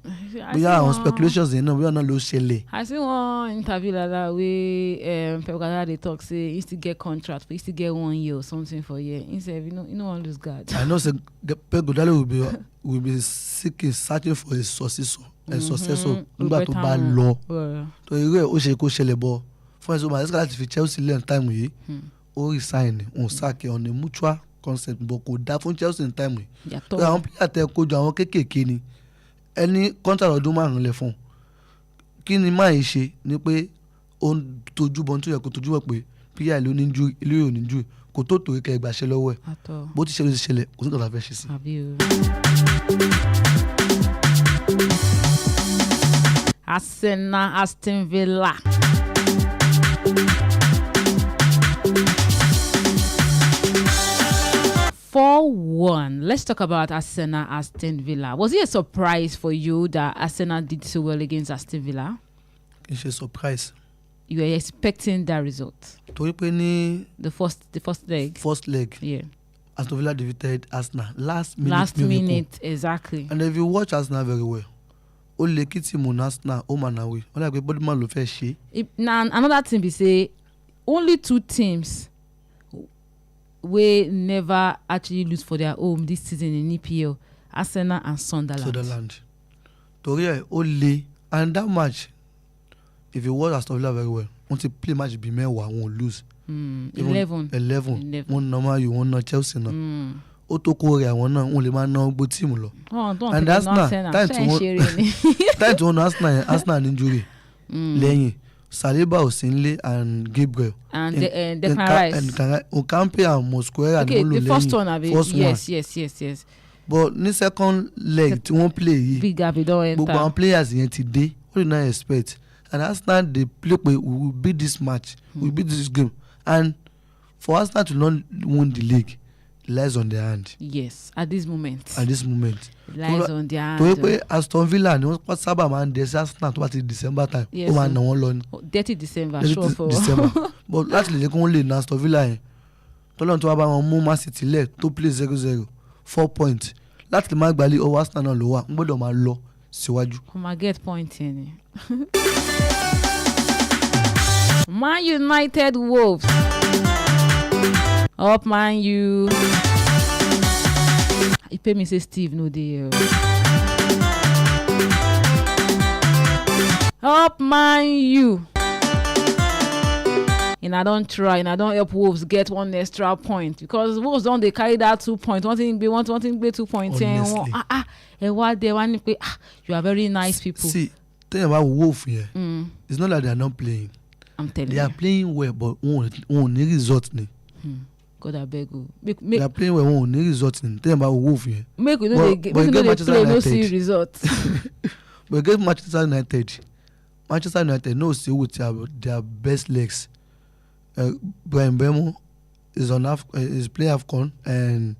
Bóyá àwọn speculations yẹn náà bóyá náà ló ṣẹlẹ̀. I see one interview like that wey Pep Guardiola dey talk say he still get contract, but he still get 1 year or something for a year. He say you no wan lose guard. I know say Pep Guardiola will be searching for a successor nígbà tó bá lọ. tó irú ẹ̀ ó ṣe kó ṣẹlẹ̀ bọ̀ fún Enzo Maresca láti fi Chelsea lẹ́nu táìmù yìí ó resign on sack on a mutual concept but kò dá fún Chelsea ní táìmù yìí. àwọn player tẹ kojú àwọn kéékèèké ni ẹni contract ọdún 5 lẹ fún kí ni máa ṣe ni pé ó ń tojú bọ́ tó yẹ kó tojú bọ́ pé player ló ní ju ilé yóò ní ju kò tó torí kẹ́ ìgbàṣẹ́ lọ́wọ́ ẹ̀ bó ti ṣe ló ti ṣẹlẹ̀ kò sí nǹkan tá a fẹ́ ṣe sí. Arsenal, Aston Villa. Let's talk about Arsenal, Aston Villa. Was it a surprise for you that Arsenal did so well against Aston Villa? It's a surprise. you were expecting that result. torí pé ní the first leg. Yeah. Aston Villa defeated Arsenal last minute exactly. And if you watch Arsenal very well, ó lè kí team Arsenal ó man away. Ó like body man ló fẹ́ ṣe. Now another thing be say only 2 teams wey never actually lose for their home this season in EPL, Arsenal and Sunderland. Torí ẹ̀ ó lè, and that match if you watch Aston Villa very well, wọ́n ti play match bí mẹ́wàá wọ́n lose. 11 wọ́n na Man U, wọ́n na Chelsea náà. Ó tó kó rẹ̀ àwọn náà wọ́n lè máa ná gbogbo tíìmù lọ. And Arsenal time tí wọ́n na Arsenal ní injury lẹ́yìn Saliba Osinle and Gabriel and Declan Rice and Okampe and Mosquera. Okay, the first one yes. But ní second leg tí wọ́n play yìí big gap don enter. Gbogbo àwọn players yẹn ti dé. What did I expect? And Arsenal dey play we will beat this match, we will beat this game, and for Arsenal to not win the league lies on their hand. Yes, at this moment. Lies on their hand. Torí pé Aston Villa ni wọ́n sábà máa ń dẹ̀ sí Arsenal tó bá ti December time. Ó máa nà wọ́n lọ ni. 30 December sure for. But láti lè jẹ́ kí wọ́n lè na Aston Villa yẹn tọ́lọ́run tó wá bá wọn mú Man City lẹ̀ tó play 0-0 4 points láti lè má gbalẹ̀ ọwọ́ Arsenal náà ló wà ń gbọ́dọ̀ máa lọ síwájú. Ó máa get point yẹn ni. Man United Wolves. Up Man U. He pay me say Steve no dey. Up Man U. And I don't try, and I don't help Wolves get 1 extra point because Wolves don't they carry that 2 points. One thing be 2 points. And what they want to you are very nice people. See, tell you about Wolves here. It's not like they are not playing. I'm telling you. They are playing well, but won't need results. God I beg you. They are playing well, won't need results. Tell you about Wolves here. Make we know they play no see results. But against Manchester United no see with their best legs. Brian Bemo is playing AFCON and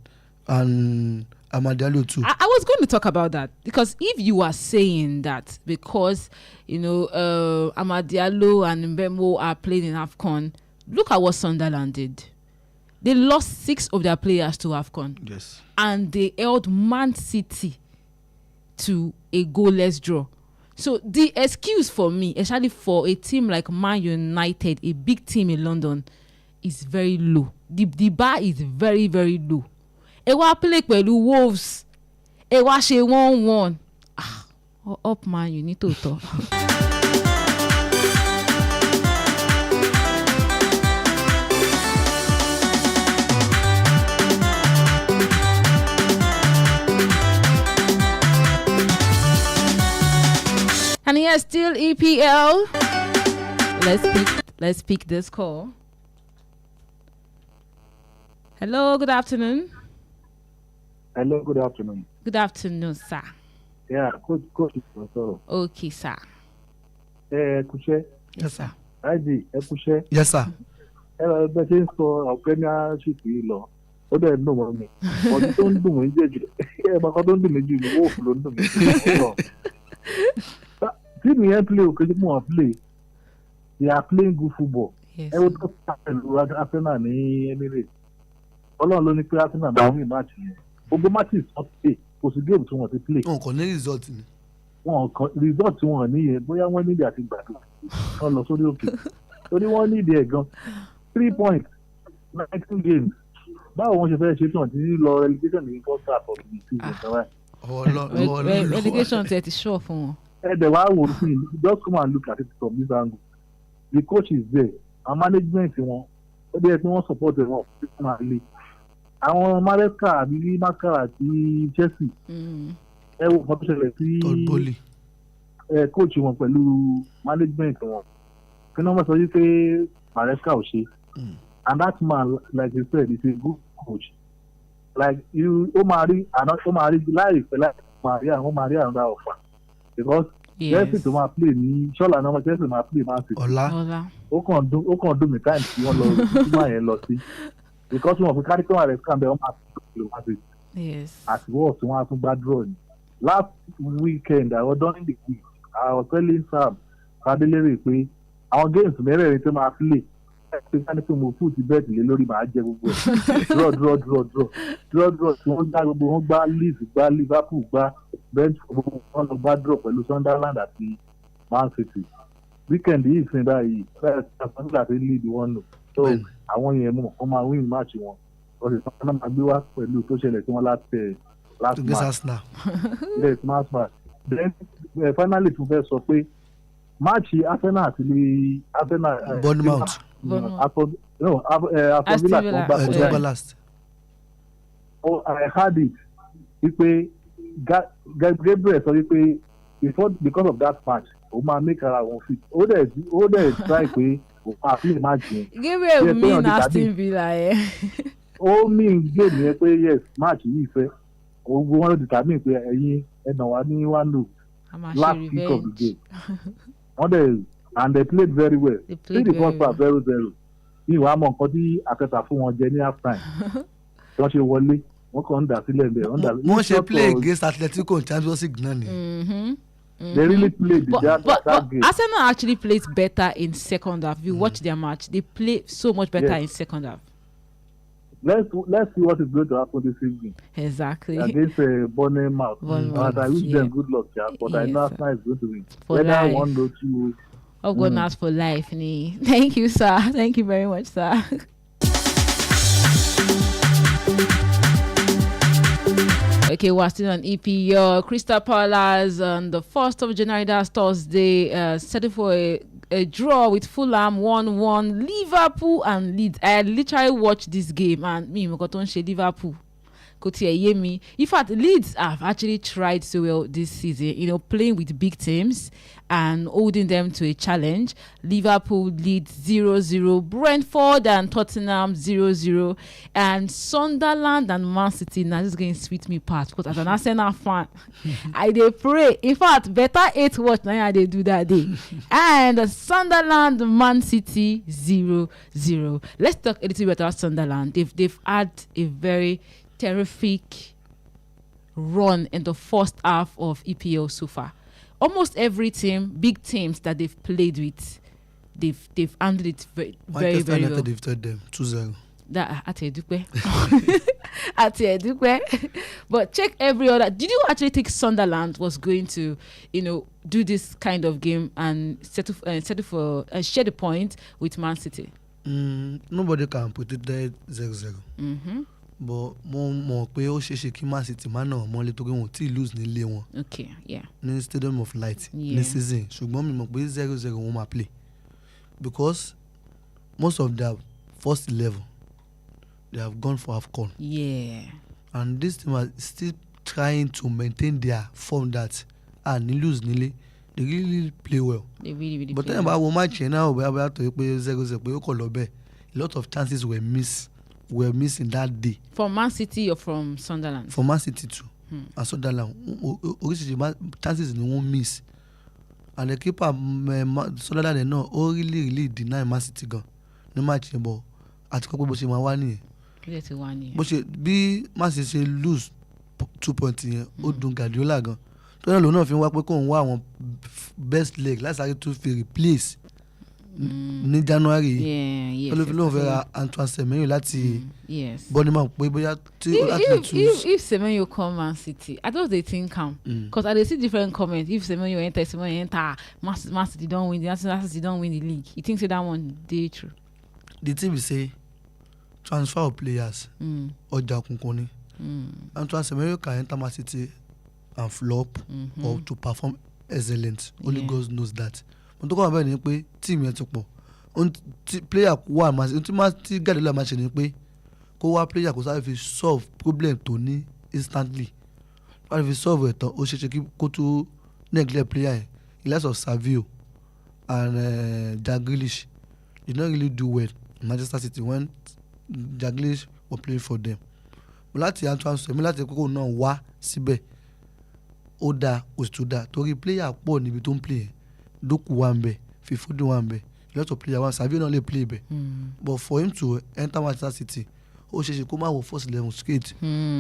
Amadialo too. I was going to talk about that because if you are saying that because Amadialo and Mbemo are playing in AFCON, look at what Sunderland did. They lost 6 of their players to AFCON. Yes. And they held Man City to a goalless draw. So the excuse for me, especially for a team like Man United, a big team in London, is very low. The bar is very, very low. Ewa play pẹ̀lú Wolves. Ewa ṣe 1-1. Up Man, you need to talk. And yes, still EPL. Let's pick this call. Hello, good afternoon. Hello, good afternoon. Good afternoon, sir. Yeah, coach. Okay, sir. Kuche. Yes, sir. ID, Kuche. Yes, sir. Bẹ́ẹ̀ ṣe ń sọ Premiership yìí lọ, ó dẹ̀ ń dùn mọ́ mi. Ọdún tó ń dùn mí jẹ́jù. Ẹ̀ẹ́dẹ̀gbọ́n tó ń dùn mí jù ní Wolf ló ń dùn mí jù. Team yẹn play occasion more play. They are playing good football. Yes. Ẹ wo tó pàṣẹ Arsenal ní Emirates. Ọlọ́run ló ní pé Arsenal máa win match yẹn. Gbogbo matches wọ́n play. Kò sí game tí wọ́n ti play. Wọn kò ní result ni. Result tí wọ́n níyẹn bóyá wọ́n níbi àti gbàdúrà. Wọ́n lọ sórí òkè. Torí wọ́n ní ìdí ẹ̀ gan. 3 points 19 games. Báwo wọ́n ṣe fẹ́ ṣe tí wọ́n ti lọ relegation ní first half of the season. Relegation tẹ̀ ti sure fún wọn. The whole thing, just come and look at it from this angle. The coach is there, and management they won't support them up. Àwọn Maresca àbí Mascara àti Chelsea. Ẹ wo nǹkan tó ṣẹlẹ̀ sí coach wọn pẹ̀lú management wọn. Kí ni wọ́n sọ yí pé Maresca ò ṣe? And that man, like you said, is a good coach. Like ó máa rí láìpẹ́ ó máa rí another offer. Because Chelsea tó máa play ní ṣọ́là náà Chelsea máa play Man City. Ọ̀la. Ó kàn dùn mí time tí wọ́n lọ túmọ̀ yẹn lọ sí. Because wọ́n fi kárí pé wọ́n rẹ̀ kàn bẹ́ẹ̀ wọ́n máa fi Man City. Àti wọ́ọ̀ tí wọ́n á tún gbá draw ni. Last weekend, during the week, I was telling Sam Adelere pé àwọn games mẹ́rẹ̀ẹ̀rin tó máa play ṣe ká ní pé mo fún ti bẹ́ẹ̀dì lé lórí màá jẹ gbogbo ẹ̀ draw tí wọ́n gbá gbogbo wọn gbá Leeds gbá Liverpool gbá Brentford wọn lọ gbá draw pẹ̀lú Sunderland àti Man City weekend yìí sin báyìí Sunderland àti lead 1-0 so àwọn yẹn mọ̀ wọ́n máa win match wọn ọ̀sẹ̀ tí wọ́n máa gbé wá pẹ̀lú tó ṣẹlẹ̀ tí wọ́n last match yes last match then finally tún fẹ́ sọ pé match Arsenal àti Arsenal Bournemouth Aston Villa tó gbá last. Oh, I heard it wípé Gabriel sọ wípé because of that match ó máa make ara wọn fit ó dẹ̀ try pé ó máa play match yẹn. Gabriel mean Aston Villa ó mean game yẹn pé yes match yìí fẹ́ ogun wọn ló determine pé ẹ̀yin ẹ̀nà wa ní 1-0 last kick of the game wọ́n dẹ̀ and they played very well see the first part 0-0 ní ìwà àmọ́ nǹkan tí akẹta fún wọn jẹ ní half time wọ́n ṣe wọlé wọ́n kàn ń dà sílẹ̀ bẹ́ẹ̀ wọ́n ṣe play against Atletico Champions League náà ni. They really played that game. Arsenal actually played better in second half. If you watch their match, they play so much better in second half. Let's see what is going to happen this evening. Exactly. Against Bournemouth. And I wish them good luck, but I know Arsenal is going to win. Whether 1 or 2. Oh, goodness for life, Thank you, sir. Thank you very much, sir. Okay, we're still on EPL. Crystal Palace on the 1st of January, that's Thursday, settled for a draw with Fulham 1-1. Liverpool and Leeds. I literally watched this game and me got on Liverpool. In fact, Leeds have actually tried so well this season, playing with big teams and holding them to a challenge. Liverpool lead 0-0, Brentford and Tottenham 0-0, and Sunderland and Man City. Now this is going to sweet me part because as an Arsenal fan, I dey pray. In fact, better 8 watch now they do that day. And Sunderland, Man City 0-0. Let's talk a little bit about Sunderland. They've had a very terrific run in the first half of EPL so far. Almost every team, big teams that they've played with, they've handled it very well. They've told them 2-0. That but check every other. Did you actually think Sunderland was going to, do this kind of game and settle for share the point with Man City? Nobody can put it there 0-0. But mo mọ̀ pé ó ṣeéṣe kí Man City máa nà mọ́lé torí wọn tí lose nílé wọn. Okay, yeah. Ní Stadium of Light ní season ṣùgbọ́n mi mọ̀ pé 0-0 wọn máa play because most of their first 11 they have gone for AFCON. Yeah. And this team are still trying to maintain their form that ní lose nílé they really play well. They really but play then about one match náà bóyá tó yẹ pé 0-0 pé ó kọ̀ lọ bẹ́ẹ̀ a lot of chances were missing that day. From Man City or from Sunderland? From Man City too. And Sunderland. Oríṣiríṣi chances ni wọ́n miss. And the keeper Sunderland náà ó really deny Man City gan ní match yẹn bọ̀ àti kọ́ pé bó ṣe máa wá nìyẹn. Ilé ti wá nìyẹn. Bó ṣe bí Man City ṣe lose 2 points yẹn ó dùn Guardiola gan. tó náà lòun náà fi ń wá pé kóun wá àwọn best leg láti sáré tó fi replace ní January tó ló fi lóun fẹ́ ra Antoine Semenyo láti Bournemouth pé bóyá tí láti choose. If Semenyo come Man City I don't dey think am because I dey see different comments. If Semenyo enter Man City don win the league, you think say that one dey true? The thing be say transfer of players ọjà òkùnkùn ni. Antoine Semenyo can enter Man City and flop or to perform excellent. Only God knows that. Mo tó kọ́ àwọn bẹ́ẹ̀ ni pé tíìmù yẹn ti pọ̀ player wà tí Guardiola máa ṣe ni pé kó wá player kó sáré fi solve problem tó ní instantly wá fi solve ẹ̀ tán ó ṣeéṣe kí kó tó neglect player yẹn in light of Savio and Jack Grealish did not really do well in Manchester City when Jack Grealish was playing for them. Láti Antoine Semenyo láti kókó náà wá síbẹ̀ ó dáa ó sì tún dáa torí player pọ̀ níbi tó ń play yẹn. Doku wà ń bẹ̀ Fifodi wà ń bẹ̀ a lot of players wà Savio náà lè play bẹ̀ but for him to enter Manchester City ó ṣe ṣe kó má wọ first 11 straight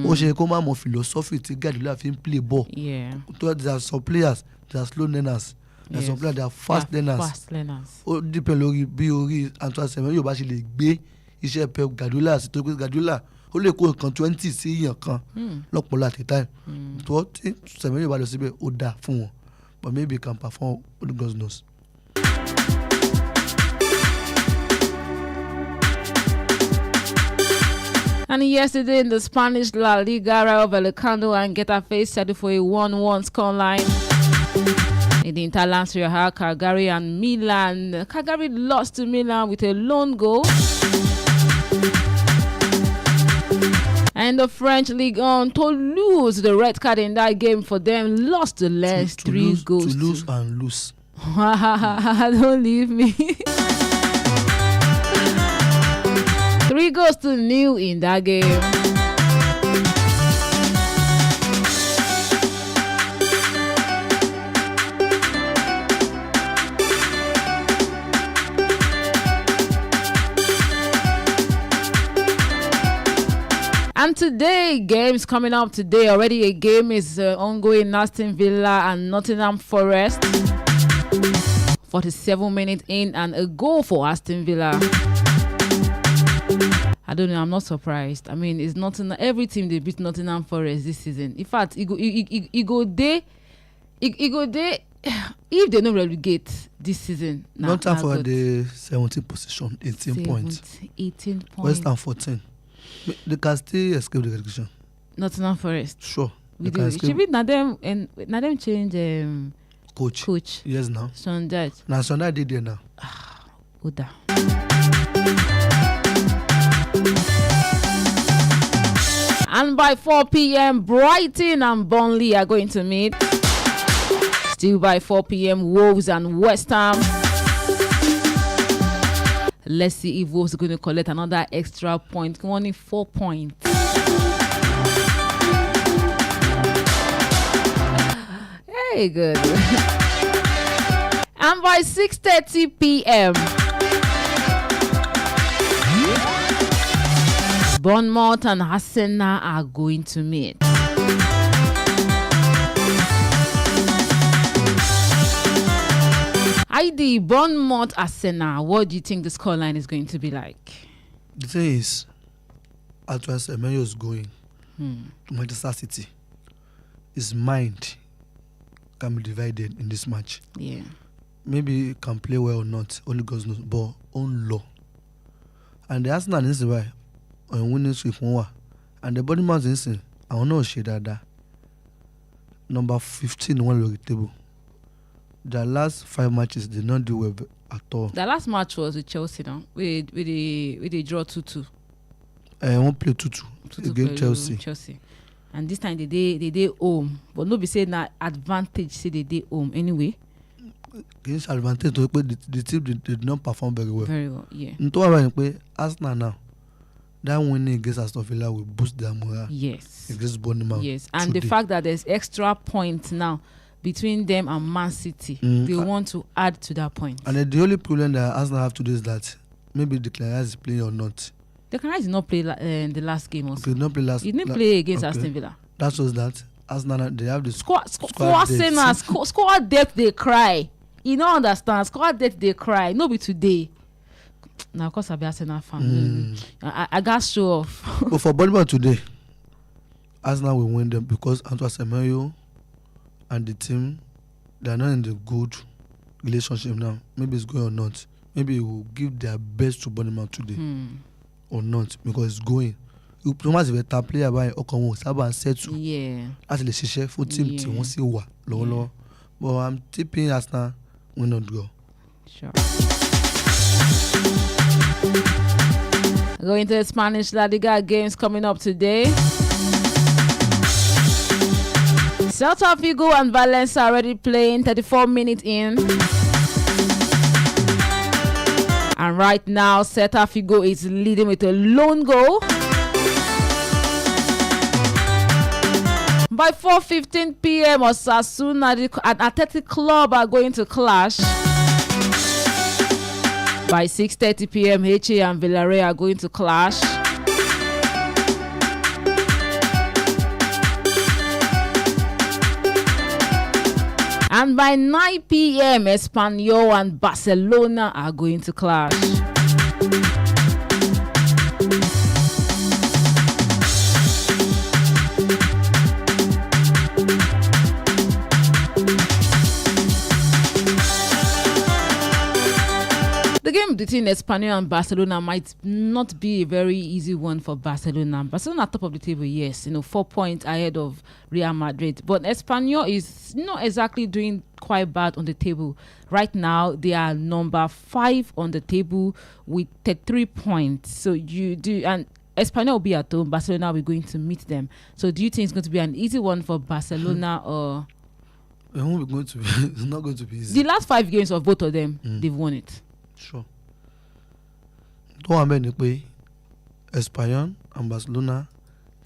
ó ṣe kó má mọ philosophy tí Guardiola fi ń play ball. There are some players that are slow learners There's some players that are fast learners. Fast learners. Ó depend lórí bí orí Antoine Semenyo bá ṣe lè gbé iṣẹ́ Pep Guardiola sí tó pé Guardiola ó lè kó nǹkan 20 sí èèyàn kan lọ́pọ̀lọpọ̀ at a time. Tó tí Semenyo bá lọ síbẹ̀ ó dáa fún wọn. But maybe he can perform, who God knows. And yesterday in the Spanish La Liga, Rayo Vallecano and Getafe settled for a 1-1 scoreline. In the Interland Serie A, Cagliari and Milan. Cagliari lost to Milan with a lone goal. And the French Ligue 1, Toulouse, the red card in that game for them, lost the Lens 3 goals. To lose and lose. Don't leave me. 3 goals to 0 in that game. And today, games coming up today. Already a game is ongoing. Aston Villa and Nottingham Forest. 47 minutes in and a goal for Aston Villa. I don't know. I'm not surprised. I mean, it's not every team they beat Nottingham Forest this season. In fact, it go there. If they don't relegate this season, Nottingham for the 17th position, 18 points. 18 points. West Ham 14. They can still escape the relegation. Nottingham Forest. Sure. Should be them change coach. Yes, now. Sunday. Now Sunday did there now. Uda. And by 4 p.m., Brighton and Burnley are going to meet. Still by 4 p.m., Wolves and West Ham. Let's see if Wolves are going to collect another extra point. Only 4 points. Hey, good. And by 6:30 p.m., Bournemouth and Arsenal are going to meet. ID Bournemouth Arsenal. What do you think the scoreline is going to be like? The thing is, Antoine Semenyo is going to Manchester City. His mind can be divided in this match. Yeah. Maybe he can play well or not. Only God knows. But on low. And the Arsenal is why on winning streak one. And the Bournemouth is I don't know that. Number 15 one look at table. The last 5 matches did not do well at all. The last match was with Chelsea now. With the draw 2-2. One play 2-2 against Chelsea. And this time they did home. But nobody said na advantage say they did home anyway. Against advantage the team did not perform very well. Very well, yeah. Arsenal now. That winning against Aston Villa will boost their morale. Yes. Against Bournemouth. Yes. And today, the fact that there's extra points now between them and Man City, they want to add to that point. And the only problem that Arsenal have today is that maybe the Declan is playing or not. Declan did not play the last game also. He did not play last. He didn't play against Aston Villa. That shows that Arsenal they have the squad depth. They cry. You don't understand. Squad depth they cry. No be today. Now, of course, I'll be Arsenal fan. I got show off. But for Bournemouth today, Arsenal will win them because Antoine Semenyo and the team, they are not in the good relationship now. Maybe it's going or not. Maybe it will give their best to Bournemouth today or not because it's going. Thomas is a player by Okonwo Saba and said to. Yeah. As the chef for team to won't see what low. But I'm tipping Arsenal will not go. Sure. Going to the Spanish La Liga games coming up today. Celta Vigo and Valencia are already playing 34 minutes in. And right now, Celta Vigo is leading with a lone goal. By 4:15 p.m. Osasuna and Athletic Club are going to clash. By 6:30 p.m., Elche and Villarreal are going to clash. And by 9 p.m., Espanyol and Barcelona are going to clash. The game between Espanyol and Barcelona might not be a very easy one for Barcelona. Barcelona at top of the table, yes, 4 points ahead of Real Madrid. But Espanyol is not exactly doing quite bad on the table. Right now, they are number 5 on the table with 33 points. So you do, and Espanyol will be at home. Barcelona will be going to meet them. So do you think it's going to be an easy one for Barcelona or? It won't be going to be. It's not going to be easy. The last 5 games of both of them, they've won it. Sure. Don't want to play Espanyol and Barcelona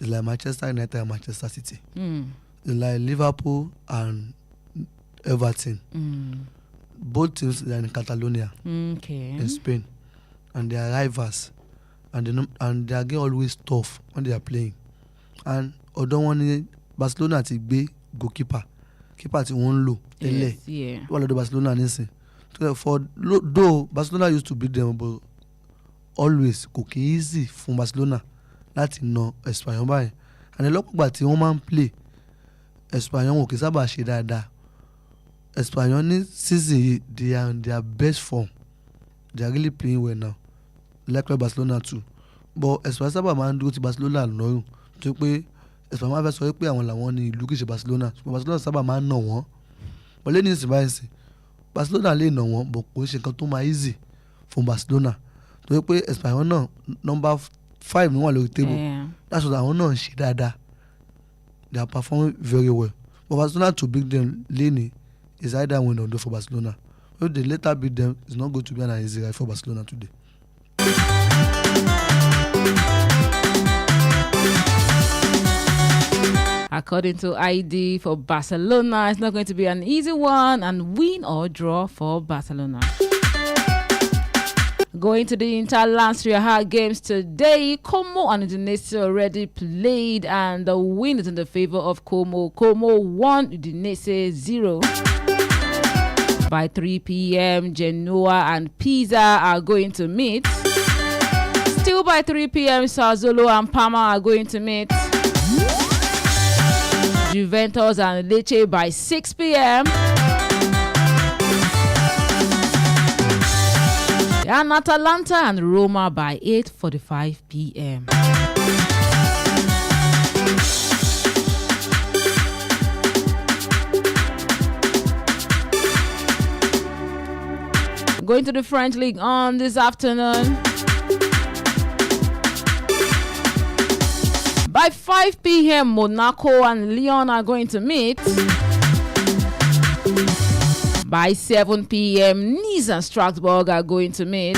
is like Manchester United and Manchester City. It's like Liverpool and Everton. Both teams are in Catalonia, in Spain, and they are rivals, and they are getting always tough when they are playing. And although one Barcelona to be goalkeeper, keeper to one low, yeah. One of the Barcelona nation. For though Barcelona used to beat them, but always cooking easy for Barcelona láti na Espanyol báyìí. And a lot of tí wọ́n máa ń play Espanyol wọn kì í sábà ṣe dáadáa. Espanyol ní season yìí they are in their best form. They are really playing well now. Like Barcelona too. But Espanyol sábà máa ń dúró ti Barcelona lọ́rùn. Tó pé Espanyol máa fẹ́ sọ pé àwọn làwọn ní ìlú kìí ṣe Barcelona. Barcelona sábà máa ń nà wọ́n. But lẹ́yìn ìsìn báyìí Barcelona lè nà wọ́n, but kò ṣe nǹkan tó máa easy fún Barcelona. Tó pé Espanyol náà number 5 ni wọ́n lórí table. That's what àwọn náà ṣe dáadáa. They are performing very well. But Barcelona to beat them lẹ́ni is either win or do for Barcelona. If they later beat them, it's not going to be an easy ride for Barcelona today. According to ID for Barcelona, it's not going to be an easy one, and win or draw for Barcelona. Going to the Interland games today, Como and Udinese already played, and the win is in the favor of Como. Como 1, Udinese 0. By 3 p.m., Genoa and Pisa are going to meet. Still by 3 p.m., Sassuolo and Parma are going to meet. Juventus and Lecce by 6 p.m. And Atalanta and Roma by 8:45 p.m. Going to the French League on this afternoon. By 5 p.m., Monaco and Lyon are going to meet. By 7 p.m., Nice and Strasbourg are going to meet.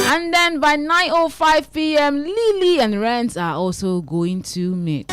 And then by 9:05 p.m., Lille and Rennes are also going to meet.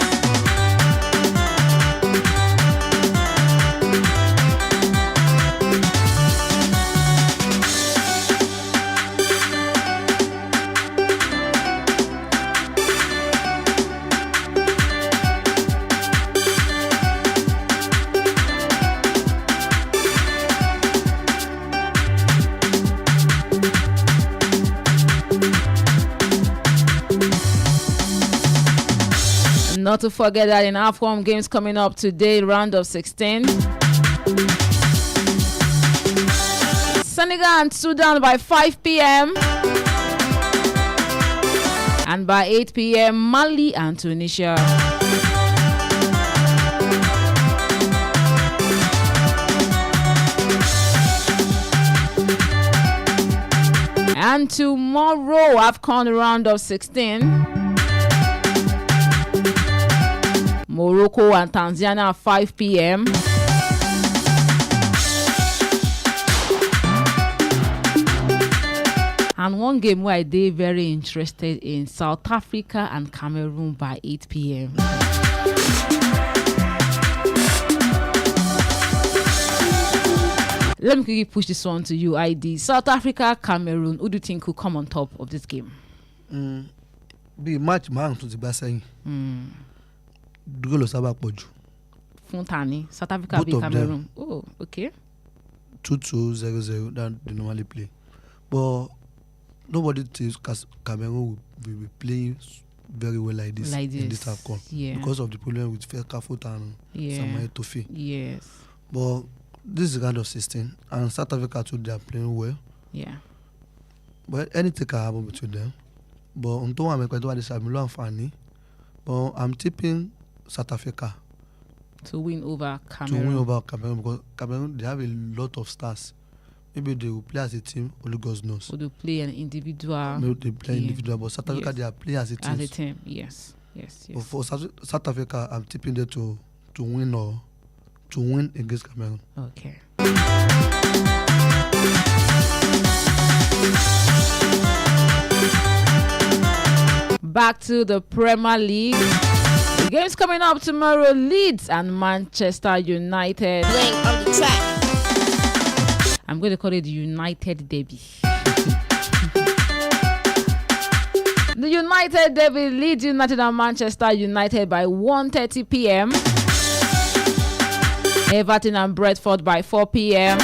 Not to forget that in AFCON games coming up today, round of 16. Senegal and Sudan by 5 p.m. And by 8 p.m., Mali and Tunisia. And tomorrow, AFCON round of 16. Morocco and Tanzania at 5 p.m. And one game where I did very interested in, South Africa and Cameroon by 8 p.m. Let me quickly push this one to you, ID. South Africa, Cameroon, who do you think will come on top of this game? bí match márùn tó ti gbá sẹ́yìn dúró lọ sábà pọ̀ jù. Fún tani South Africa bí Cameroon. Oh, okay. 2-2, 0-0 that they normally play, but nobody thinks Cameroon will be playing very well like this in this AFCON because of the problem with Ferkafot and Samuel Tofi. Yes. But this is round of 16 and South Africa too, they are playing well. Yeah. But anything can happen between them. But until I'm going to Shamilo Fanny, but I'm tipping South Africa to win over Cameroon. Because Cameroon, they have a lot of stars. Maybe they will play as a team, only God knows. Or they play an individual. Maybe they play individual, but South Africa, they are playing as a team. As a team, yes. But for South Africa, I'm tipping them to win against Cameroon. Okay. Back to the Premier League. The game's coming up tomorrow. Leeds and Manchester United. Bling on the track. I'm going to call it the United Derby. The United Derby, Leeds United and Manchester United by 1:30 p.m. Everton and Brentford by 4 p.m.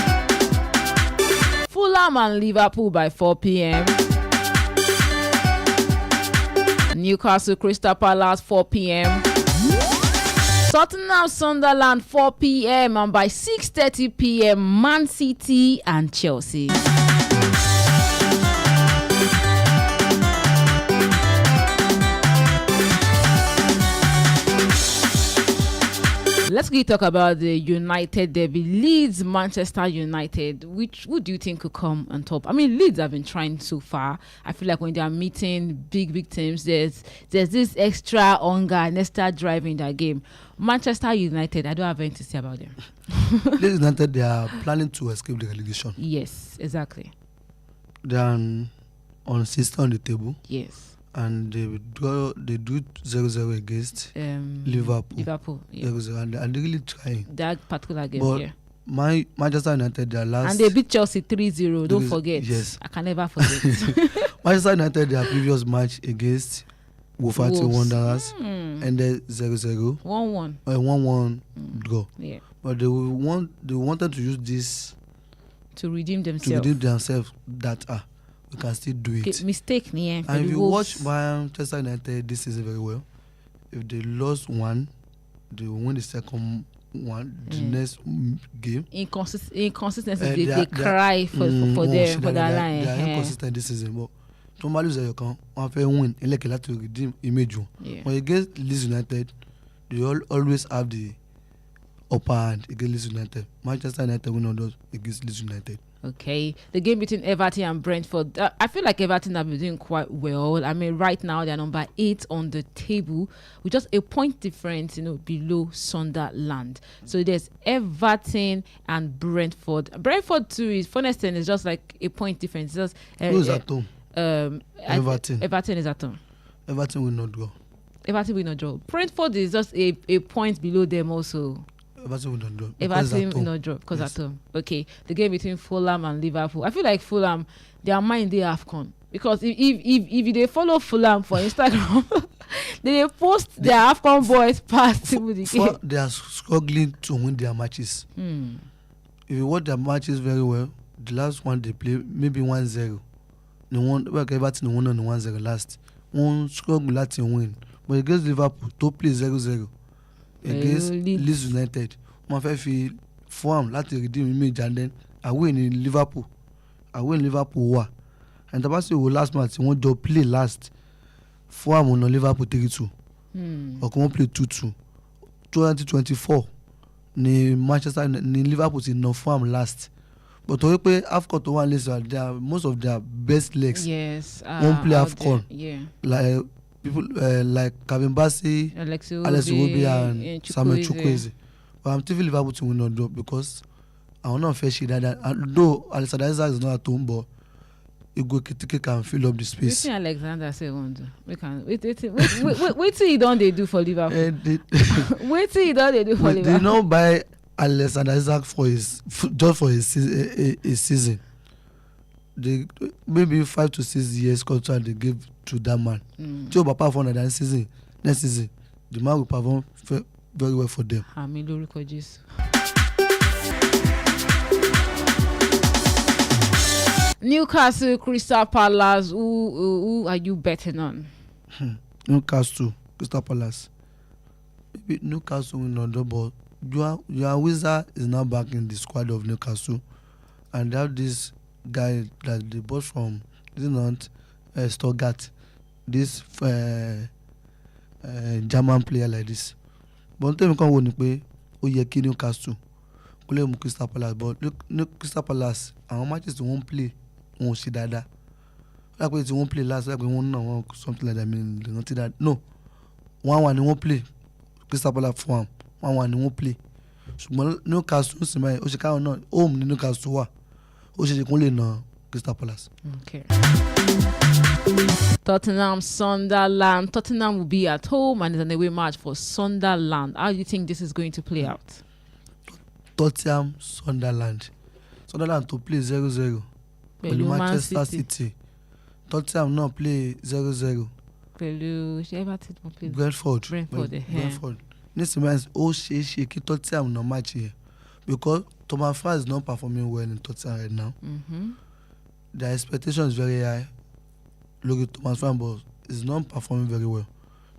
Fulham and Liverpool by 4 p.m. Newcastle Crystal Palace 4 p.m. Tottenham Sunderland 4 p.m. and by 6:30 p.m. Man City and Chelsea. Let's go talk about the United Derby. Leeds, Manchester United. Who do you think could come on top? I mean, Leeds have been trying so far. I feel like when they are meeting big teams, there's this extra hunger and extra drive in that game. Manchester United, I don't have anything to say about them. Leeds United, they are planning to escape the relegation. Yes, exactly. They are on 60 on the table. Yes. And they do 0-0 against Liverpool. Yeah. 0-0, and they're really trying. That particular game, but yeah. Manchester United, their last... And they beat Chelsea 3-0, don't forget. Yes. I can never forget. Manchester United, their previous match against Wolverhampton Wanderers ended 0-0. 1-1. 1-1 draw. Yeah. But they wanted to use this... To redeem themselves. That... we can still do it. Okay, mistake, yeah. And if you watch Manchester United this season very well, if they lost one, they will win the second one, the next game. Inconsistency, they cry for them, for their line. They are inconsistent this season, but tomorrow is a can one fair win, and like to redeem image. But against Leeds United, they always have the upper hand against Leeds United. Manchester United win on those against Leeds United. Okay, the game between Everton and Brentford. I feel like Everton have been doing quite well. I mean, right now they're number 8 on the table with just a point difference, below Sunderland. So there's Everton and Brentford. Brentford too is funnest thing is just like a point difference. Just who is at home? Everton. Everton is at home. Everton will not draw. Everton will not draw. Brentford is just a point below them also. Everton will not draw. Everton will not draw because at home. Okay, the game between Fulham and Liverpool. I feel like Fulham, their mind they have gone because if they follow Fulham for Instagram, they post their AFCON boys past the game. They are struggling to win their matches. If you watch their matches very well, the last one they play maybe 1-0. They won. Everton won on 1-0 last. One struggle to win, but against Liverpool, to play 0-0. Against Leeds United, one fẹ́ form láti redeem image and then away in Liverpool wà and tabasi wo last match wọ́n jọ play last form on Liverpool 3-2 ọkọ wọ́n play 2-2 2024 ni Manchester ni Liverpool ti na form last but torí pé AFCON tó wà lẹ́sọ̀ most of their best legs wọ́n play AFCON like people like Kevin Bassey, Alex Iwobi and Samuel Chukwueze. But I'm taking Liverpool to win on drop because I don't know if she that. Though Alexander Isaac is not at home, but Igwe Kitike can fill up the space. Wetin Alexander say wonder? We can wait till he don't they do for Liverpool. Wait till he don't they do for Liverpool. They not buy Alexander Isaac for his season. maybe 5 to 6 years contract they give to that man. Tí o bá perform for that season, next season, the man will perform very well for them. Àmì lórúkọ Jésù. Newcastle, Crystal Palace. Who are you betting on? Newcastle, Crystal Palace. Maybe Newcastle will not do, but your Wizard is now back in the squad of Newcastle, and they have this guy that they bought from, is it not Stuttgart, this German player like this. But tell me come won pé ó yẹ kí Newcastle kó lè mú Crystal Palace, but Crystal Palace àwọn matches tí wọ́n play wọn ò ṣe dáadáa. Like pé tí wọ́n play last, like wọ́n náà something like that, I mean they not that. No, 1-1 ni wọ́n play Crystal Palace for 1-1 ni wọ́n play. Ṣùgbọ́n Newcastle sì máa ó ṣe káwọn náà home ní Newcastle wà. Ó ṣe kó lè na Crystal Palace. Okay. Tottenham, Sunderland. Tottenham will be at home and it's an away match for Sunderland. How do you think this is going to play out? Tottenham, Sunderland. Sunderland to play 0-0. Pẹ̀lú Manchester City. Tottenham náà play 0-0. Pẹ̀lú Everton play Brentford. Nísìnyí ó ṣeé kí Tottenham náà match here because Thomas Frank is not performing well in Tottenham right now. The expectation is very high. Look at Thomas Frank, but he's not performing very well.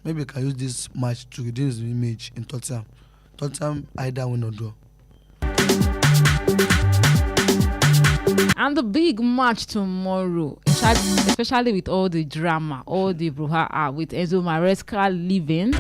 Maybe he can use this match to redeem his image in Tottenham. Tottenham either win or draw. And the big match tomorrow, especially with all the drama, all the brouhaha with Enzo Maresca leaving.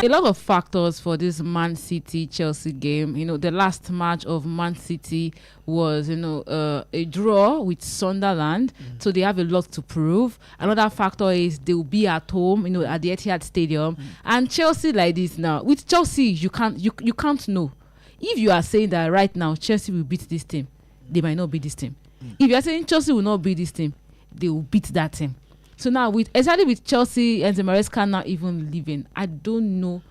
A lot of factors for this Man City Chelsea game. You know, the last match of Man City was, a draw with Sunderland, so they have a lot to prove. Another factor is they will be at home, at the Etihad Stadium. And Chelsea like this now. With Chelsea, you can't know. If you are saying that right now Chelsea will beat this team, they might not beat this team. If you are saying Chelsea will not beat this team, they will beat that team. So now, especially with Chelsea and Maresca now even leaving, I don't know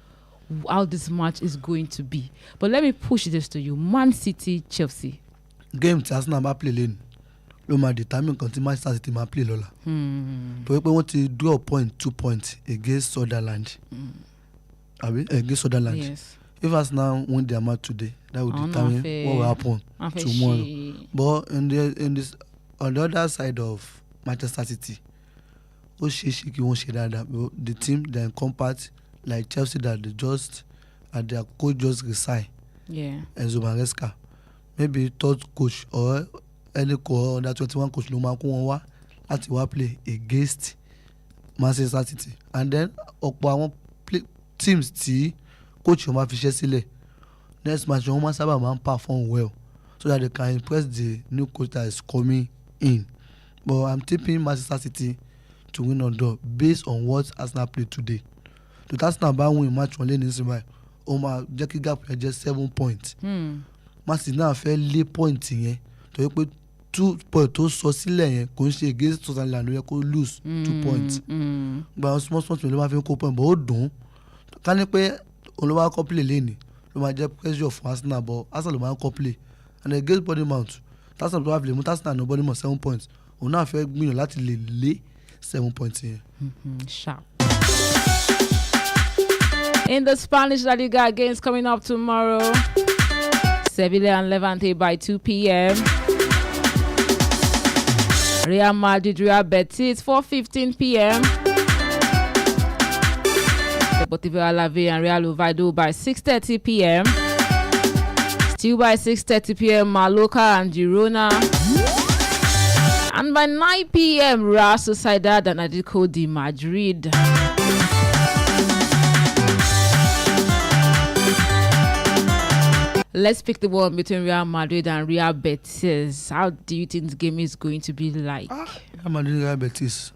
how this match is going to be. But let me push this to you. Man City, Chelsea. Game tí Arsenal bá play lẹ́nu ló máa determine kan tí Manchester City máa play lọ́la. Torí pé wọ́n ti draw 2 points against Sunderland. Against Sunderland. Yes. If Arsenal win their match today, that will determine what will happen tomorrow. But on the other side of Manchester City, the team they encompass like Chelsea that they just their coach just resign. Yeah. Enzo Maresca. Maybe third coach or any coach under 21 coach ló máa kó wọn wá láti wá play against Manchester City. And then ọ̀pọ̀ àwọn teams tí coach wọn máa fi ṣẹ́ sílẹ̀ next match wọn máa sábà máa perform well so that they can impress the new coach that is coming in. But I'm tipping Manchester City to win or draw based on what Arsenal played today. To Arsenal bá win match wọn lé ní sinmi ó máa jẹ́ kí gap yẹn jẹ́ 7 points. Man City náà fẹ́ lé point yẹn torí pé 2 points tó sọ sílẹ̀ yẹn kò ń ṣe against Sunderland ló yẹ kó lose 2 points. Gba àwọn small mi ló máa fi ń kó point but ó dùn ká ní pé olówó akọ́ play lẹ́nìí ló máa jẹ́ pressure fún Arsenal but Arsenal ló máa ń kọ́ play and against Bournemouth Arsenal tó wà fi lè mú Arsenal ní Bournemouth 7 points òun náà fẹ́ gbìyànjú láti lè lé 7 points here. Sharp. In the Spanish La Liga games coming up tomorrow, Sevilla and Levante by 2 p.m. Real Madrid, Real Betis 4:15 p.m. Deportivo Alavés and Real Oviedo by 6:30 p.m. Still by 6:30 p.m. Mallorca and Girona. And by 9 p.m., Real Sociedad and Atletico de Madrid. Let's pick the one between Real Madrid and Real Betis. How do you think the game is going to be like? Real Madrid, Real Betis.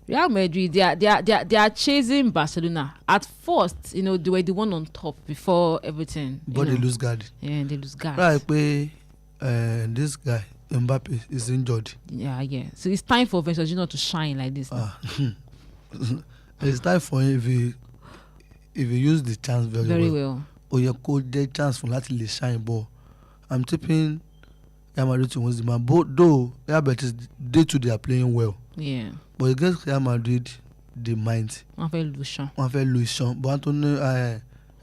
Real Madrid, they are chasing Barcelona. At first, they were the one on top before everything. But they lose guard. Yeah, they lose guard. Right, this guy. Mbappe is injured. Yeah. So it's time for Vinicius Junior to shine like this. It's time for him if he use the chance very well. Or you could get chance for láti lè shine ball. I'm tipping Real Madrid to win the match. But though Real Betis, they too they are playing well. Yeah. But against Real Madrid, they mind. One for Lucian. But Antonio,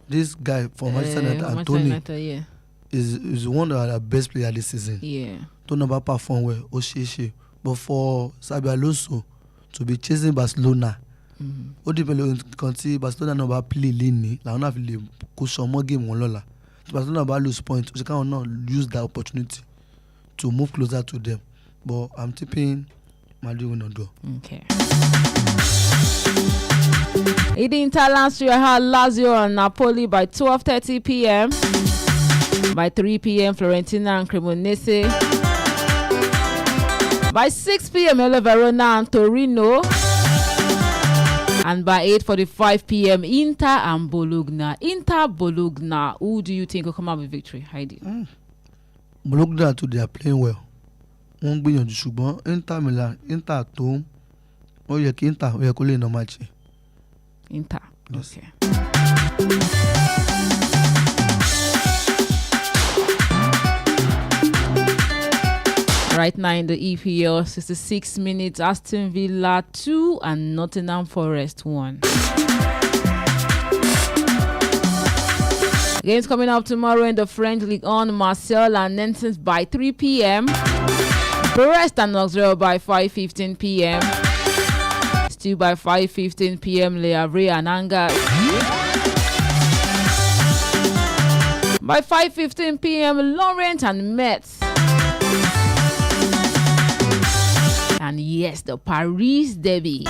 this guy from Manchester United, Antonio, is one of the best players this season. Yeah. Don't know about perform well. But for Xabi Alonso to be chasing Barcelona, ó dìbò kan tí Barcelona náà bá play lẹ́ni làwọn náà fi lè kó sọmọ́ game wọn lọ́la. Tí Barcelona bá lose point, ó ṣe káwọn náà use that opportunity to move closer to them. But I'm tipping Madrid will not do. Okay. Inter Lazio and Napoli by 12:30 p.m. By 3 p.m. Fiorentina and Cremonese. By 6 p.m. Verona and Torino. And by 8:45 p.m. Inter and Bologna. Who do you think will come out with victory, Heidi? Bologna too, they are playing well. Wọ́n gbìyànjú ṣùgbọ́n Inter at home, ó yẹ kí Inter ó yẹ kó lè nà match. Inter. Yes. Okay. Right now in the EPL, 66 minutes, Aston Villa 2 and Nottingham Forest 1. Games coming up tomorrow in the French League on Marseille and Nantes by 3 p.m. Brest and Auxerre by 5:15 p.m. Still by 5:15 p.m. Le Havre and Angers. By 5:15 p.m. Lorient and Metz. And yes, the Paris derby.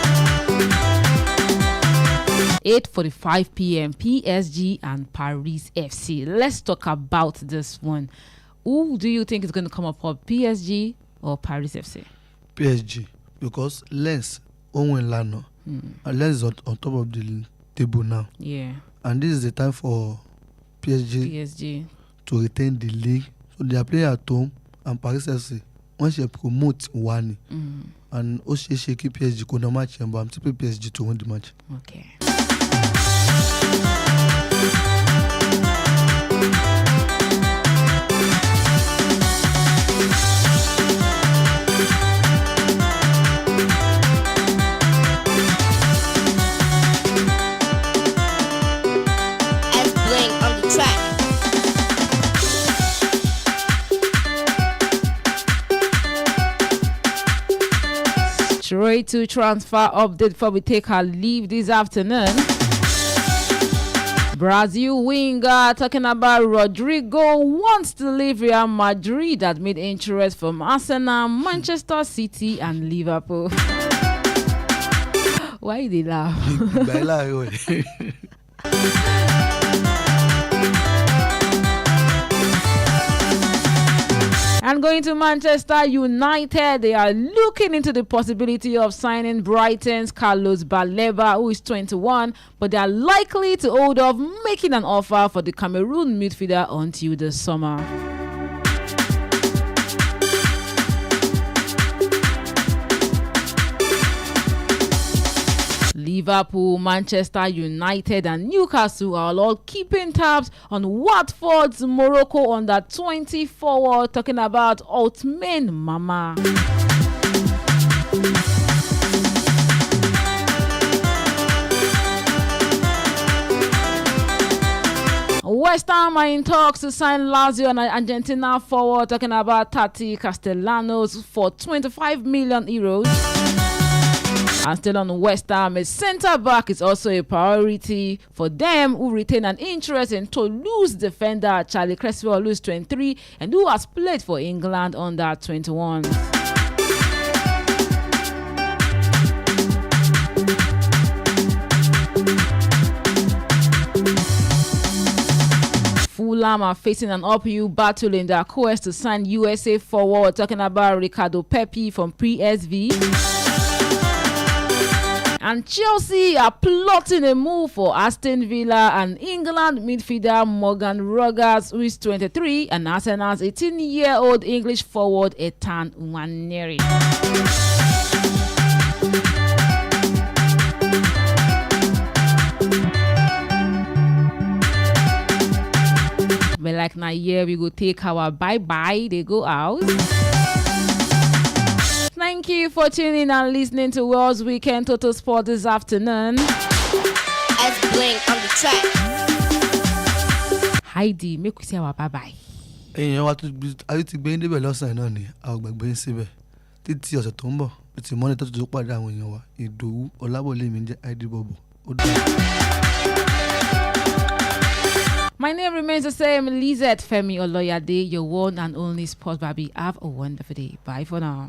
8:45 p.m. PSG and Paris FC. Let's talk about this one. Who do you think is going to come up for PSG or Paris FC? PSG, because Lens Owen Lano and Lens is on top of the table now. Yeah. And this is the time for PSG to retain the league. So they are playing at home and Paris FC. Once you promote one and Oshie keep PSG could not match him, but I'm tipping PSG to win the match. Okay. Straight to transfer update before we take our leave this afternoon. Brazil winger talking about Rodrigo wants to leave Real Madrid amid interest from Arsenal, Manchester City and Liverpool. Why did they laugh? And going to Manchester United, they are looking into the possibility of signing Brighton's Carlos Baleba, who is 21, but they are likely to hold off making an offer for the Cameroon midfielder until the summer. Liverpool, Manchester United and Newcastle are all keeping tabs on Watford's Morocco under-20 forward, talking about Ousmane Mama. West Ham are in talks to sign Lazio and Argentina forward, talking about Tati Castellanos for €25 million. And still on West Ham, a centre-back is also a priority for them, who retain an interest in Toulouse defender Charlie Cresswell, who is 23 and who has played for England under 21. Fulham are facing an uphill battle in their quest to sign USA forward, talking about Ricardo Pepi from PSV. And Chelsea are plotting a move for Aston Villa and England midfielder Morgan Rogers, who is 23, and Arsenal's 18-year-old English forward Ethan Nwaneri. But like na here we go take our bye-bye. They go out. Thank you for tuning and listening to World's Weekend Total Sport this afternoon. As Blink on the track. Heidi, make we say our bye-bye. Èèyàn wa tó ayé ti gbé níbẹ̀ lọ́sàn-án náà ni àwọn gbàgbé ń síbẹ̀ títí ọ̀sẹ̀ tó ń bọ̀ títí mọ́ni tó tó pàdé àwọn èèyàn wa Ìdòwú Ọlábọ̀lé mi jẹ́ ID Bobo. My name remains the same, Lizette Femi Oloyade, your one and only Sport Baabiee. Have a wonderful day. Bye for now.